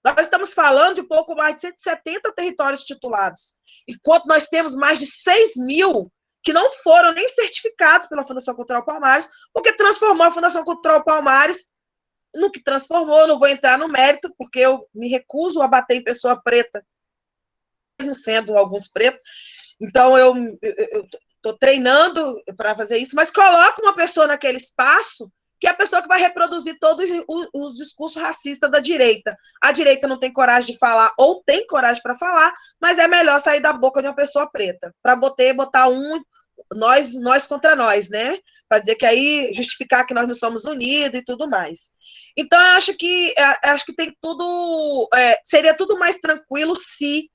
Nós estamos falando de pouco mais de 170 territórios titulados, enquanto nós temos mais de 6.000 que não foram nem certificados pela Fundação Cultural Palmares, porque transformou a Fundação Cultural Palmares no que transformou. Eu não vou entrar no mérito, porque eu me recuso a bater em pessoa preta, mesmo sendo alguns pretos. Então, eu estou treinando para fazer isso, mas coloco uma pessoa naquele espaço que é a pessoa que vai reproduzir todos os discursos racistas da direita. A direita não tem coragem de falar, ou tem coragem para falar, mas é melhor sair da boca de uma pessoa preta, para botar nós contra nós, né? Para dizer que aí justificar que nós não somos unidos e tudo mais. Então, eu acho que tem tudo. Seria tudo mais tranquilo se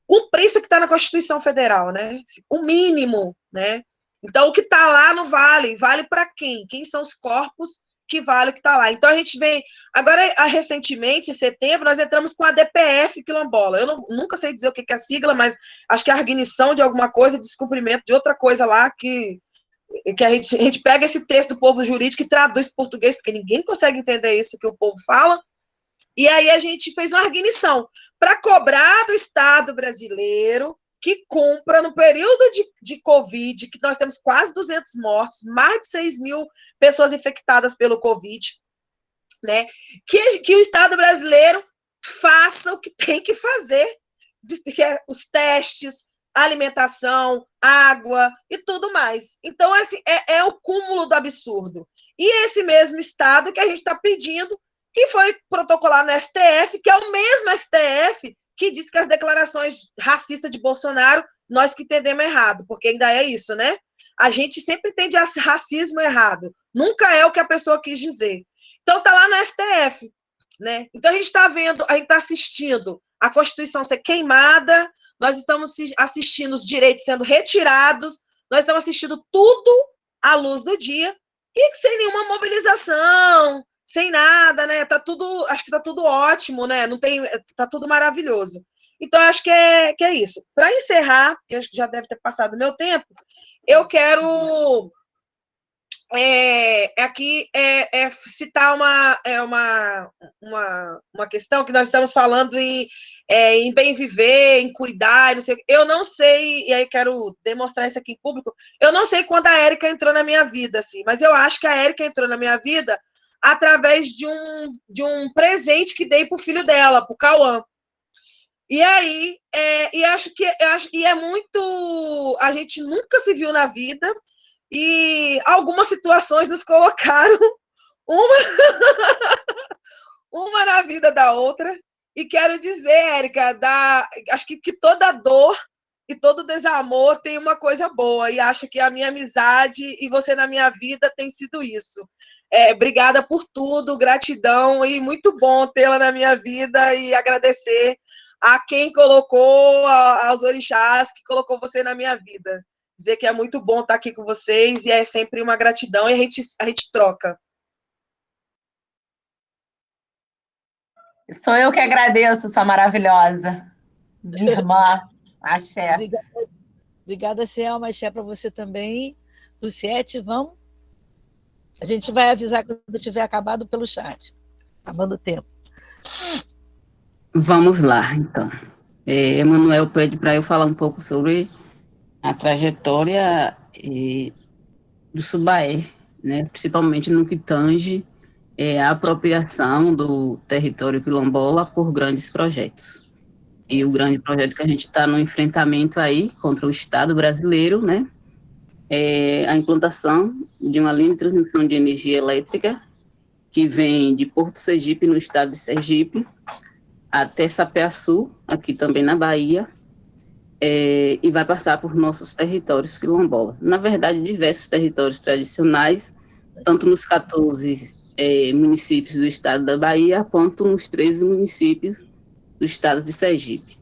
cumprisse o que está na Constituição Federal, né? O mínimo, né? Então, o que está lá não vale. Vale para quem? Quem são os corpos que vale o que está lá? Então, a gente vem... Agora, recentemente, em setembro, nós entramos com a DPF quilombola. Eu nunca sei dizer o que é a sigla, mas acho que é a arguição de alguma coisa, descumprimento de outra coisa lá, que a gente pega esse texto do povo jurídico e traduz para o português, porque ninguém consegue entender isso que o povo fala. E aí a gente fez uma arguição para cobrar do Estado brasileiro que compra no período de Covid, que nós temos quase 200 mortos, mais de 6 mil pessoas infectadas pelo Covid, né? Que o Estado brasileiro faça o que tem que fazer, que é os testes, alimentação, água e tudo mais. Então, assim, é o cúmulo do absurdo. E esse mesmo Estado que a gente está pedindo, que foi protocolar no STF, que é o mesmo STF que diz que as declarações racistas de Bolsonaro, nós que entendemos errado, porque ainda é isso, né? A gente sempre entende racismo errado, nunca é o que a pessoa quis dizer. Então, está lá no STF, né? Então, a gente está vendo, a gente está assistindo a Constituição ser queimada, nós estamos assistindo os direitos sendo retirados, nós estamos assistindo tudo à luz do dia e sem nenhuma mobilização, sem nada, né? Tá tudo, acho que tá tudo ótimo, né? Não tem, tá tudo maravilhoso. Então, acho que é isso. Para encerrar, eu acho que já deve ter passado o meu tempo, eu quero aqui citar uma questão que nós estamos falando em bem viver, em cuidar, não sei. Eu não sei, e aí quero demonstrar isso aqui em público, eu não sei quando a Érica entrou na minha vida, assim, mas eu acho que a Érica entrou na minha vida através de um presente que dei para o filho dela, para o Cauã. E aí, acho que é muito... A gente nunca se viu na vida, e algumas situações nos colocaram uma na vida da outra. E quero dizer, Érica, acho que toda dor e todo desamor tem uma coisa boa, e acho que a minha amizade e você na minha vida tem sido isso. Obrigada por tudo, gratidão, e muito bom tê-la na minha vida, e agradecer a quem colocou, aos orixás que colocou você na minha vida. Dizer que é muito bom estar aqui com vocês, e é sempre uma gratidão, e a gente troca. Sou eu que agradeço, sua maravilhosa. Minha irmã, axé. Obrigada, Selma, axé para você também. Luciete, vamos? A gente vai avisar quando tiver acabado pelo chat. Acabando o tempo. Vamos lá, então. Emanuel pede para eu falar um pouco sobre a trajetória do Subaé, né, principalmente no que tange a apropriação do território quilombola por grandes projetos. E o grande projeto que a gente está no enfrentamento aí contra o Estado brasileiro, né, é a implantação de uma linha de transmissão de energia elétrica que vem de Porto Sergipe, no estado de Sergipe, até Sapeaçu, aqui também na Bahia, e vai passar por nossos territórios quilombolas. Na verdade, diversos territórios tradicionais, tanto nos 14 municípios do estado da Bahia, quanto nos 13 municípios do estado de Sergipe.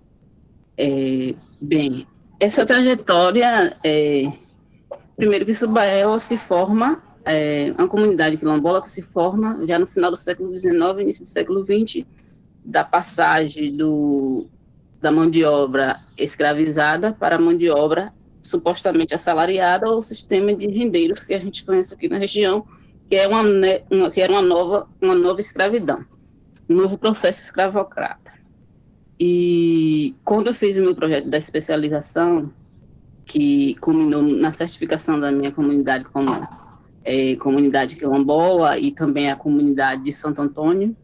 Bem, essa trajetória, primeiro que Subaé, ela se forma, uma comunidade quilombola que se forma já no final do século XIX, início do século XX, da passagem da mão de obra escravizada para a mão de obra supostamente assalariada, ou o sistema de rendeiros que a gente conhece aqui na região, que era uma nova escravidão, um novo processo escravocrata. E quando eu fiz o meu projeto da especialização, que culminou na certificação da minha comunidade como comunidade quilombola, e também a comunidade de Santo Antônio,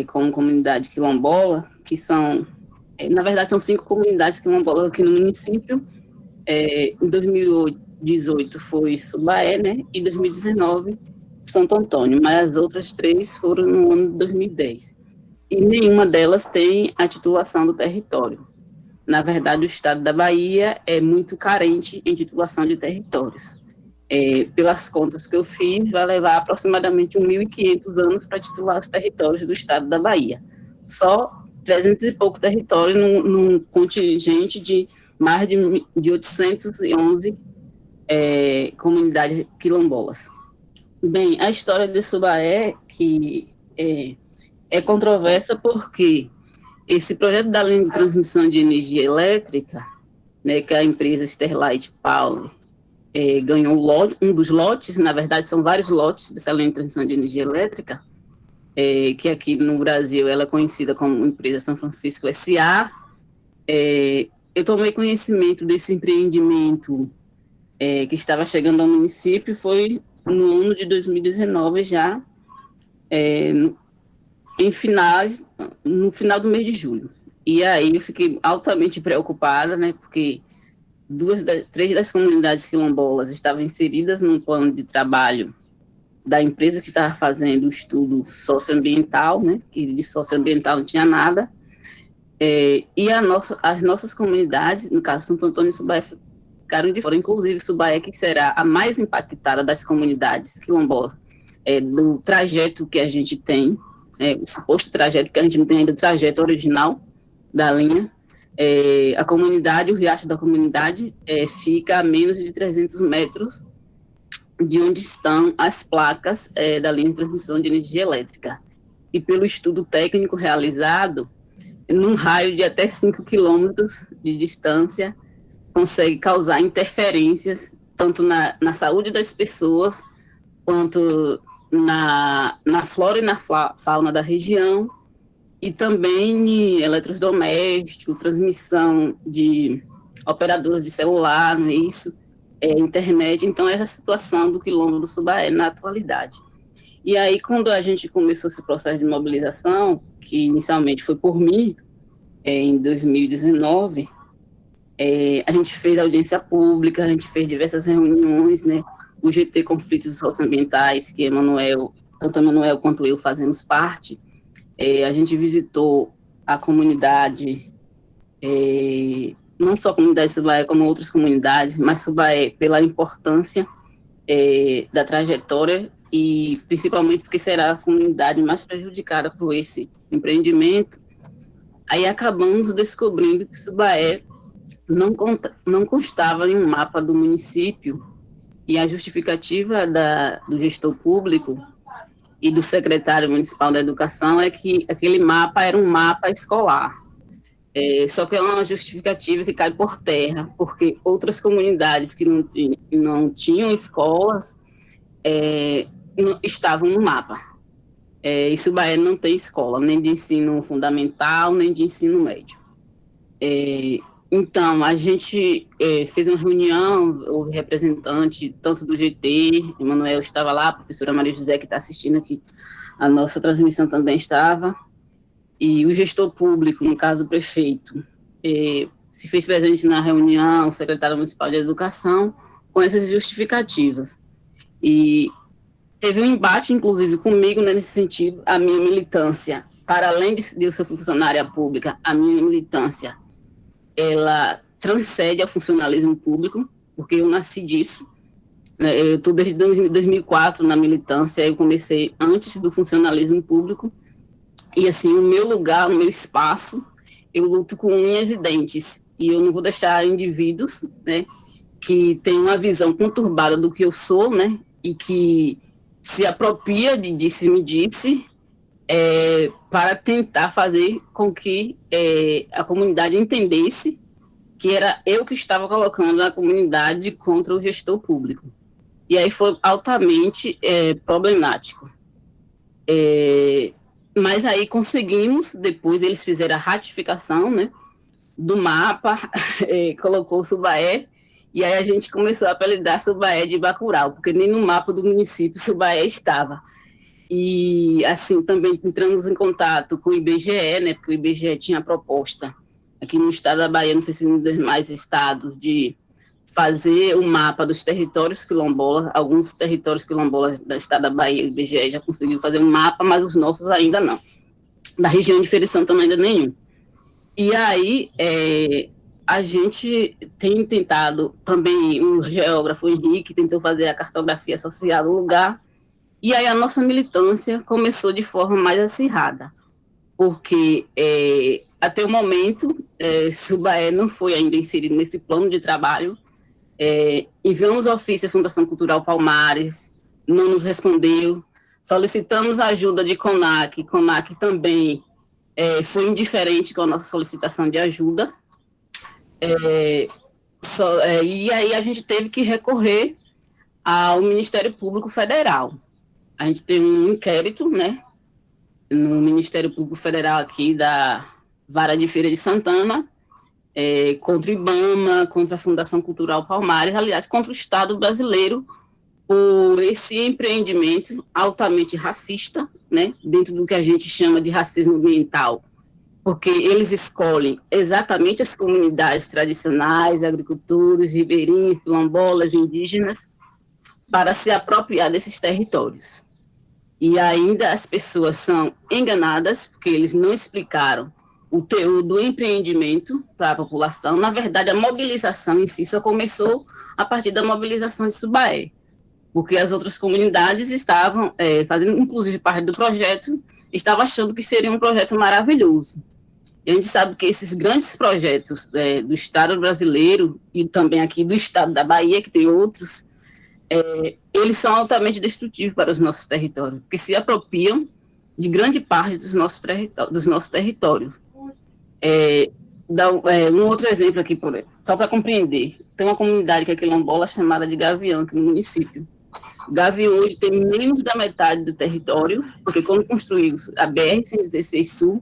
como comunidade quilombola, que são, na verdade, são 5 comunidades quilombolas aqui no município. Em 2018 foi Subaé, né, e 2019 Santo Antônio, mas as outras 3 foram no ano de 2010. E nenhuma delas tem a titulação do território. Na verdade, o estado da Bahia é muito carente em titulação de territórios. Pelas contas que eu fiz, vai levar aproximadamente 1.500 anos para titular os territórios do estado da Bahia. Só 300 e pouco territórios num contingente de mais de 811 comunidades quilombolas. Bem, a história de Subaé, que é controversa porque esse projeto da linha de transmissão de energia elétrica, né, que a empresa Sterlite Power ganhou um dos lotes, na verdade são vários lotes dessa linha de transmissão de energia elétrica, que aqui no Brasil ela é conhecida como empresa São Francisco S.A., eu tomei conhecimento desse empreendimento que estava chegando ao município, foi no ano de 2019 já, no final do mês de julho. E aí eu fiquei altamente preocupada, né, porque 3 das comunidades quilombolas estavam inseridas num plano de trabalho da empresa que estava fazendo o estudo socioambiental, né, que de socioambiental não tinha nada, e as nossas comunidades, no caso Santo Antônio e Subaé, ficaram de fora, inclusive Subaé, que será a mais impactada das comunidades quilombolas, do trajeto que a gente tem, o suposto trajeto, que a gente não tem ainda o trajeto original da linha. A comunidade, o riacho da comunidade, fica a menos de 300 metros de onde estão as placas da linha de transmissão de energia elétrica. E pelo estudo técnico realizado, num raio de até 5 quilômetros de distância, consegue causar interferências tanto na saúde das pessoas, quanto na flora e na fauna da região, e também em eletrodomésticos, transmissão de operadoras de celular, não é isso? Internet. Então, essa situação do quilombo do Subaé na atualidade. E aí, quando a gente começou esse processo de mobilização, que inicialmente foi por mim, em 2019, a gente fez audiência pública, a gente fez diversas reuniões, né? O GT Conflitos Socioambientais, que tanto Emanuel quanto eu fazemos parte, a gente visitou a comunidade, não só a comunidade de Subaé, como outras comunidades, mas Subaé pela importância da trajetória e principalmente porque será a comunidade mais prejudicada por esse empreendimento. Aí acabamos descobrindo que Subaé não constava em um mapa do município, e a justificativa do gestor público e do secretário municipal da educação é que aquele mapa era um mapa escolar. Só que é uma justificativa que cai por terra, porque outras comunidades que não tinham escolas não estavam no mapa. E Subaé não tem escola, nem de ensino fundamental, nem de ensino médio. Então, a gente fez uma reunião, houve representante tanto do GT, Emanuel estava lá, a professora Maria José, que está assistindo aqui, a nossa transmissão também estava, e o gestor público, no caso o prefeito, se fez presente na reunião, o secretário municipal de educação, com essas justificativas. E teve um embate, inclusive, comigo, né, nesse sentido, a minha militância, para além de eu ser funcionária pública, a minha militância, ela transcende ao funcionalismo público, porque eu nasci disso, né, eu estou desde 2004 na militância, eu comecei antes do funcionalismo público, e assim, o meu lugar, o meu espaço, eu luto com unhas e dentes, e eu não vou deixar indivíduos, né, que têm uma visão conturbada do que eu sou, né, e que se apropria de disse-me-disse, para tentar fazer com que a comunidade entendesse que era eu que estava colocando a comunidade contra o gestor público. E aí foi altamente problemático. Mas aí conseguimos, depois eles fizeram a ratificação, né, do mapa, colocou o Subaé, e aí a gente começou a apelidar Subaé de Bacurau, porque nem no mapa do município Subaé estava. E, assim, também entramos em contato com o IBGE, né, porque o IBGE tinha a proposta aqui no estado da Bahia, não sei se nos demais estados, de fazer o mapa dos territórios quilombolas. Alguns territórios quilombolas do estado da Bahia, o IBGE já conseguiu fazer um mapa, mas os nossos ainda não. Da região de Feira de Santana ainda nenhum. E aí, a gente tem tentado, também o geógrafo Henrique tentou fazer a cartografia associada ao lugar, e aí a nossa militância começou de forma mais acirrada, porque até o momento, Subaé não foi ainda inserido nesse plano de trabalho. Enviamos ofício à Fundação Cultural Palmares, não nos respondeu, solicitamos a ajuda de CONAC também foi indiferente com a nossa solicitação de ajuda, e aí a gente teve que recorrer ao Ministério Público Federal. A gente tem um inquérito, né, no Ministério Público Federal aqui da Vara de Feira de Santana, contra o IBAMA, contra a Fundação Cultural Palmares, aliás, contra o Estado brasileiro, por esse empreendimento altamente racista, né, dentro do que a gente chama de racismo ambiental, porque eles escolhem exatamente as comunidades tradicionais, agricultores, ribeirinhos, quilombolas, indígenas, para se apropriar desses territórios. E ainda as pessoas são enganadas, porque eles não explicaram o teor do empreendimento para a população. Na verdade, a mobilização em si só começou a partir da mobilização de Subaé, porque as outras comunidades estavam fazendo, inclusive, parte do projeto, estavam achando que seria um projeto maravilhoso. E a gente sabe que esses grandes projetos do Estado brasileiro e também aqui do Estado da Bahia, que tem outros, eles são altamente destrutivos para os nossos territórios, porque se apropriam de grande parte dos nossos territórios. Um outro exemplo aqui, só para compreender, tem uma comunidade que é quilombola chamada de Gavião, aqui no município. Gavião hoje tem menos da metade do território, porque quando construiu a BR-116 Sul,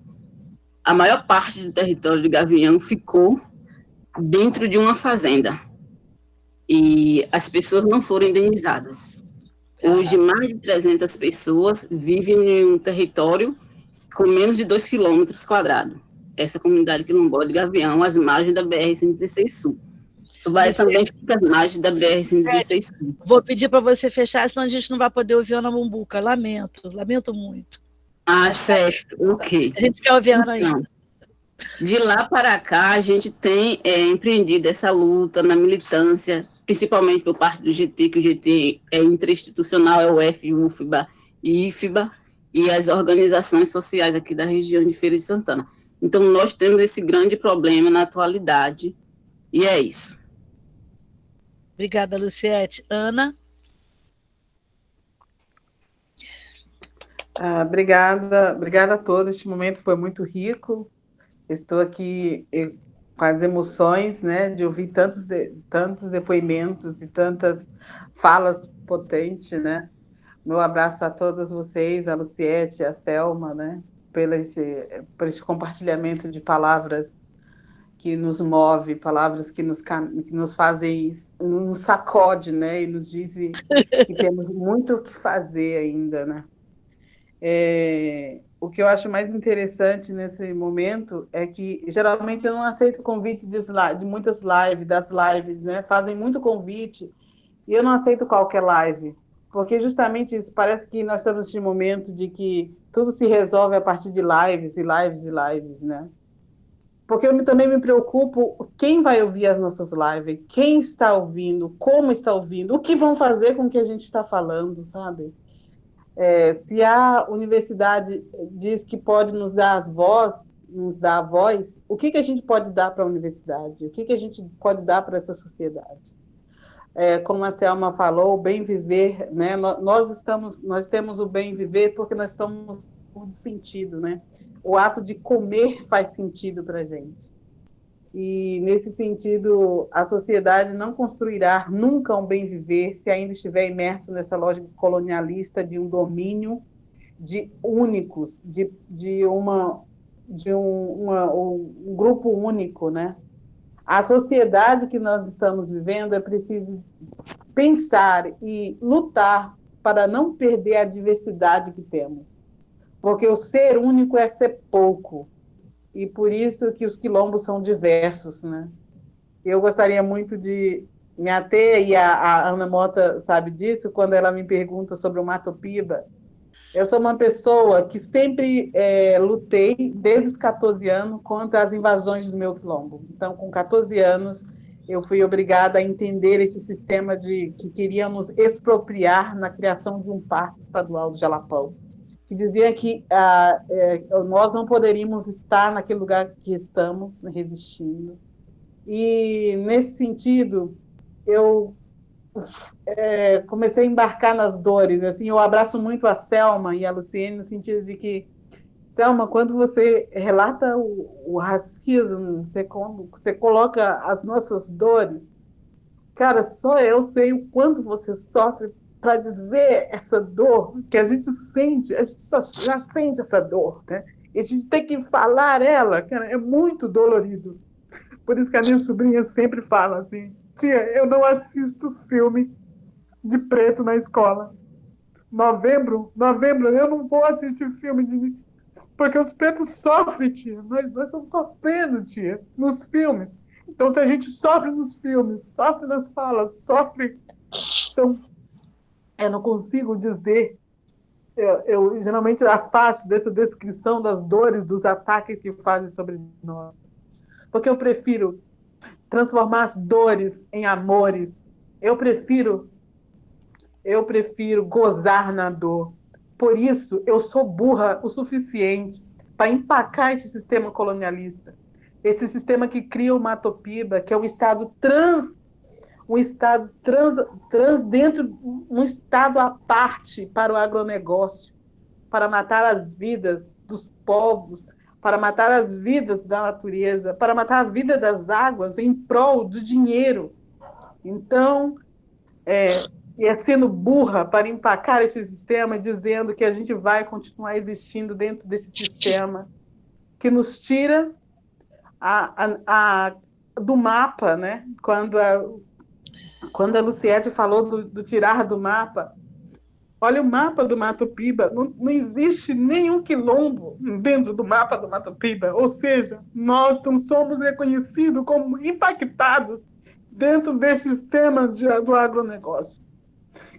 a maior parte do território de Gavião ficou dentro de uma fazenda. E as pessoas não foram indenizadas. Hoje, mais de 300 pessoas vivem em um território com menos de 2 quilômetros quadrados. Essa comunidade quilombola de Gavião, às margens da BR-116 Sul. Subaé também fica às margens da BR-116 Sul. Vou pedir para você fechar, senão a gente não vai poder ouvir a Ana Mumbuca. Lamento muito. Ah, certo, ok. A gente quer ouvir a Ana ainda. De lá para cá, a gente tem empreendido essa luta na militância, principalmente por parte do GT, que o GT é interinstitucional, é o UF, UFBA e IFBA, e as organizações sociais aqui da região de Feira de Santana. Então, nós temos esse grande problema na atualidade, e é isso. Obrigada, Luciete. Ana? Obrigada a todos. Este momento foi muito rico. Estou aqui com as emoções, né, de ouvir tantos depoimentos e tantas falas potentes, né? Meu abraço a todas vocês, a Luciete, a Selma, né, por esse compartilhamento de palavras que nos move, palavras que nos fazem, nos sacode, né, e nos dizem que temos muito o que fazer ainda, né? O que eu acho mais interessante nesse momento é que, geralmente, eu não aceito convite de muitas das lives, né? Fazem muito convite, e eu não aceito qualquer live, porque justamente isso, parece que nós estamos nesse momento de que tudo se resolve a partir de lives, né? Porque eu também me preocupo quem vai ouvir as nossas lives, quem está ouvindo, como está ouvindo, o que vão fazer com o que a gente está falando, sabe? Se a universidade diz que pode nos dar a voz, o que a gente pode dar para a universidade? O que a gente pode dar para essa sociedade? Como a Selma falou, o bem viver, né? Nós temos o bem viver porque nós estamos com sentido, né? O ato de comer faz sentido para a gente. E, nesse sentido, a sociedade não construirá nunca um bem viver se ainda estiver imerso nessa lógica colonialista de um domínio de únicos, de um grupo único, né? A sociedade que nós estamos vivendo é preciso pensar e lutar para não perder a diversidade que temos, porque o ser único é ser pouco. E por isso que os quilombos são diversos, né? Eu gostaria muito de me ater, e a Ana Mota sabe disso, quando ela me pergunta sobre o Mato Piba. Eu sou uma pessoa que sempre lutei, desde os 14 anos, contra as invasões do meu quilombo. Então, com 14 anos, eu fui obrigada a entender esse sistema que queríamos expropriar na criação de um parque estadual do Jalapão, que dizia que nós não poderíamos estar naquele lugar que estamos, resistindo. E, nesse sentido, eu comecei a embarcar nas dores. Assim, eu abraço muito a Selma e a Luciene, no sentido de que, Selma, quando você relata o racismo, você coloca as nossas dores, cara, só eu sei o quanto você sofre para dizer essa dor que a gente sente, a gente já sente essa dor, né? E a gente tem que falar ela, cara, é muito dolorido. Por isso que a minha sobrinha sempre fala assim: tia, eu não assisto filme de preto na escola. Novembro, eu não vou assistir filme de... Porque os pretos sofrem, tia. Nós estamos sofrendo, tia, nos filmes. Então, se a gente sofre nos filmes, sofre nas falas, sofre... Então, eu não consigo dizer... Eu geralmente afasto dessa descrição das dores, dos ataques que fazem sobre nós. Porque eu prefiro transformar as dores em amores. Eu prefiro gozar na dor. Por isso, eu sou burra o suficiente para empacar esse sistema colonialista. Esse sistema que cria o Matopiba, que é um estado trans dentro, um estado à parte para o agronegócio, para matar as vidas dos povos, para matar as vidas da natureza, para matar a vida das águas em prol do dinheiro. Então, sendo burra para empacar esse sistema, dizendo que a gente vai continuar existindo dentro desse sistema, que nos tira do mapa, né? Quando a Luciete falou do tirar do mapa, olha o mapa do Matopiba, não existe nenhum quilombo dentro do mapa do Matopiba, ou seja, nós não somos reconhecidos como impactados dentro desse sistema do agronegócio.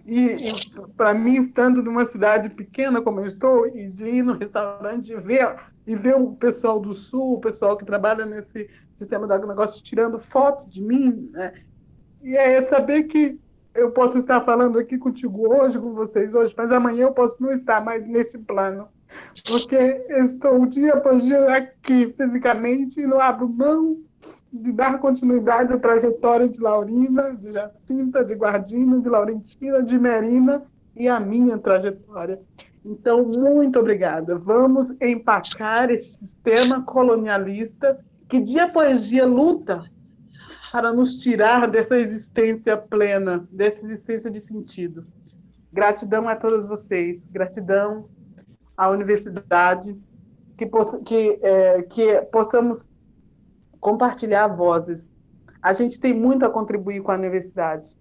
E para mim, estando numa cidade pequena como eu estou, e de ir no restaurante e ver o pessoal do Sul, o pessoal que trabalha nesse sistema do agronegócio tirando fotos de mim, né? E saber que eu posso estar falando aqui contigo hoje, com vocês hoje, mas amanhã eu posso não estar mais nesse plano, porque eu estou dia após dia aqui fisicamente e não abro mão de dar continuidade à trajetória de Laurina, de Jacinta, de Guardina, de Laurentina, de Merina e a minha trajetória. Então, muito obrigada. Vamos empacar esse sistema colonialista que dia após dia luta para nos tirar dessa existência plena, dessa existência de sentido. Gratidão a todos vocês, gratidão à universidade, que possamos compartilhar vozes. A gente tem muito a contribuir com a universidade.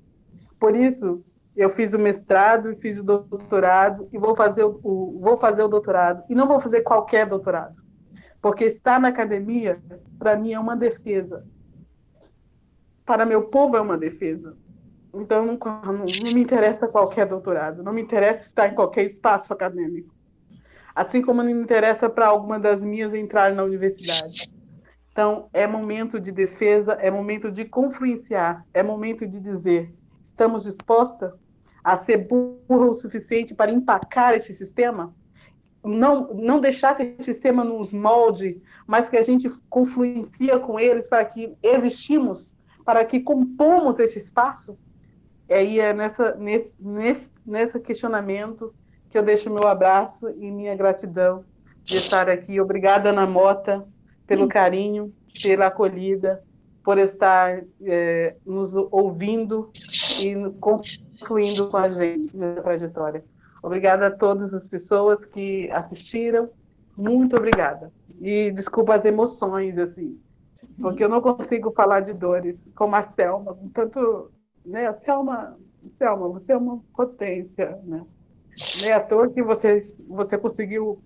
Por isso, eu fiz o mestrado e fiz o doutorado e vou fazer o doutorado. E não vou fazer qualquer doutorado, porque estar na academia, para mim, é uma defesa. Para meu povo é uma defesa. Então, não me interessa qualquer doutorado, não me interessa estar em qualquer espaço acadêmico. Assim como não me interessa para alguma das minhas entrar na universidade. Então, é momento de defesa, é momento de confluenciar, é momento de dizer: estamos dispostas a ser burra o suficiente para empacar este sistema? Não deixar que esse sistema nos molde, mas que a gente confluencia com eles para que existimos, para que compomos esse espaço? E é nesse questionamento que eu deixo meu abraço e minha gratidão de estar aqui. Obrigada, Ana Mota, pelo carinho, pela acolhida, por estar nos ouvindo e concluindo com a gente nessa trajetória. Obrigada a todas as pessoas que assistiram. Muito obrigada. E desculpa as emoções, assim, porque eu não consigo falar de dores como a Selma, com tanto... Né? Selma, você é uma potência, né? Não é à toa que você conseguiu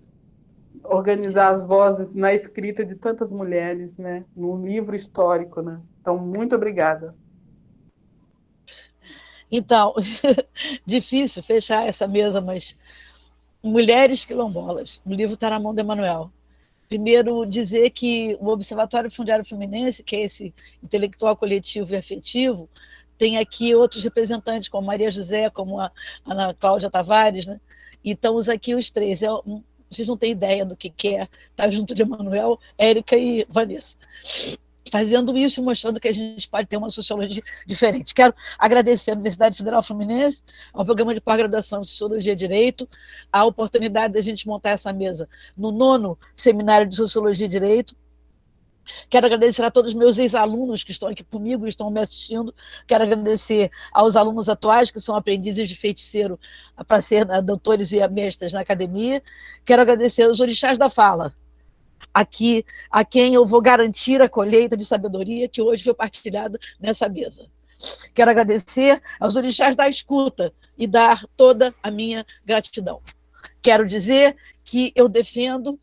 organizar as vozes na escrita de tantas mulheres, né? Num livro histórico, né? Então, muito obrigada. Então, difícil fechar essa mesa, mas Mulheres Quilombolas, o livro está na mão do Emanuel. Primeiro, dizer que o Observatório Fundiário Fluminense, que é esse intelectual coletivo e afetivo, tem aqui outros representantes, como Maria José, como a Ana Cláudia Tavares, né? E estamos aqui os três. Vocês não têm ideia do que é estar junto de Emanuel, Érica e Vanessa. Fazendo isso e mostrando que a gente pode ter uma sociologia diferente. Quero agradecer à Universidade Federal Fluminense, ao programa de pós-graduação de Sociologia e Direito, a oportunidade da gente montar essa mesa no 9º Seminário de Sociologia e Direito. Quero agradecer a todos os meus ex-alunos que estão aqui comigo e estão me assistindo. Quero agradecer aos alunos atuais, que são aprendizes de feiticeiro para ser doutores e mestres na academia. Quero agradecer aos orixás da fala, aqui, a quem eu vou garantir a colheita de sabedoria que hoje foi partilhada nessa mesa. Quero agradecer aos orixás da escuta e dar toda a minha gratidão. Quero dizer que eu defendo,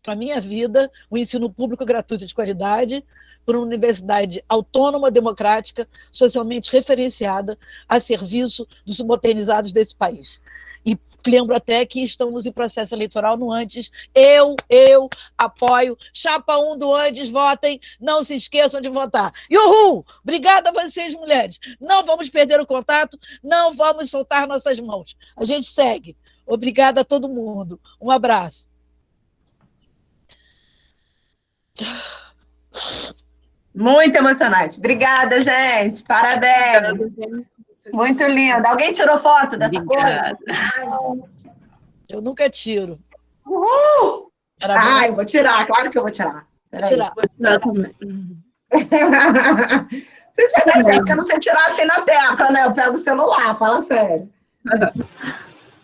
com a minha vida, o ensino público gratuito de qualidade, por uma universidade autônoma, democrática, socialmente referenciada, a serviço dos subalternizados desse país. E lembro até que estamos em processo eleitoral no Andes. Eu apoio. Chapa 1 do Andes, votem. Não se esqueçam de votar. Uhul! Obrigada a vocês, mulheres. Não vamos perder o contato, não vamos soltar nossas mãos. A gente segue. Obrigada a todo mundo. Um abraço. Muito emocionante. Obrigada, gente. Parabéns. Muito lindo. Alguém tirou foto dessa coisa? Eu nunca tiro. Uhul! Eu vou tirar, claro que eu vou tirar. Vou tirar. Vou tirar também. Se tiver certo, que eu não sei tirar assim na tecla, né? Eu pego o celular, fala sério.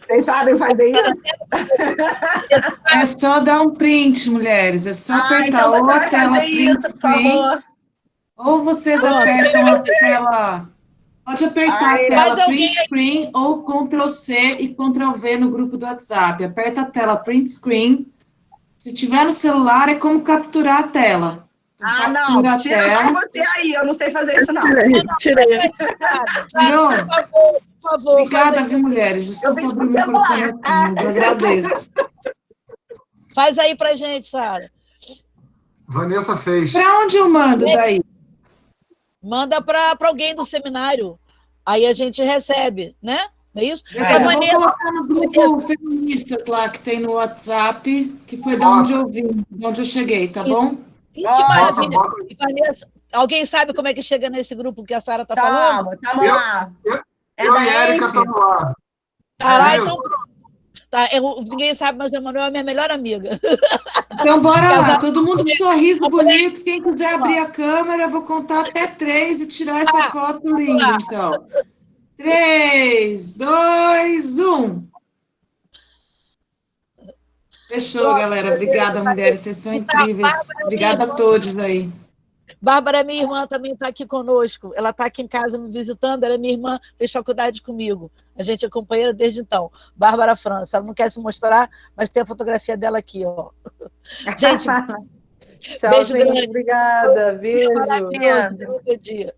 Vocês sabem fazer isso? É só dar um print, mulheres. É só apertar então ou você a vai tela fazer print isso, por screen, favor. ou vocês apertam a tela. Pode apertar a tela print screen ou Ctrl+C e Ctrl+V no grupo do WhatsApp. Aperta a tela print screen. Se tiver no celular, é como capturar a tela. Então, não. Tira você aí. Eu não sei fazer isso, não. Tirei. Tirou? Por favor. Obrigada, viu, mulheres? Desculpa abrir o microfone assim. Eu agradeço. Faz aí pra gente, Sara. Vanessa fez. Para onde eu mando daí? Manda para alguém do seminário. Aí a gente recebe, né? Não é isso? Eu vou colocar no grupo Feministas lá, que tem no WhatsApp, que foi de onde eu vim, de onde eu cheguei, tá bom? Que maravilha. E, Vanessa, alguém sabe como é que chega nesse grupo que a Sara está falando? Tamo lá. Eu e a Érica estamos lá. Então pronto. Tá, ninguém sabe, mas a Emanuel é minha melhor amiga. Então, bora lá. Todo mundo com sorriso bonito. Quem quiser abrir a câmera, eu vou contar até 3 e tirar essa foto linda, então. 3, 2, 1. Fechou, galera. Obrigada, mulheres. Vocês são incríveis. Obrigada a todos aí. Bárbara, minha irmã, também está aqui conosco. Ela está aqui em casa me visitando. Ela é minha irmã, fez faculdade comigo. A gente é companheira desde então. Bárbara França. Ela não quer se mostrar, mas tem a fotografia dela aqui, ó. Gente, tchau, beijo gente. grande. Obrigada. Beijo. Maravilhoso. Bom dia.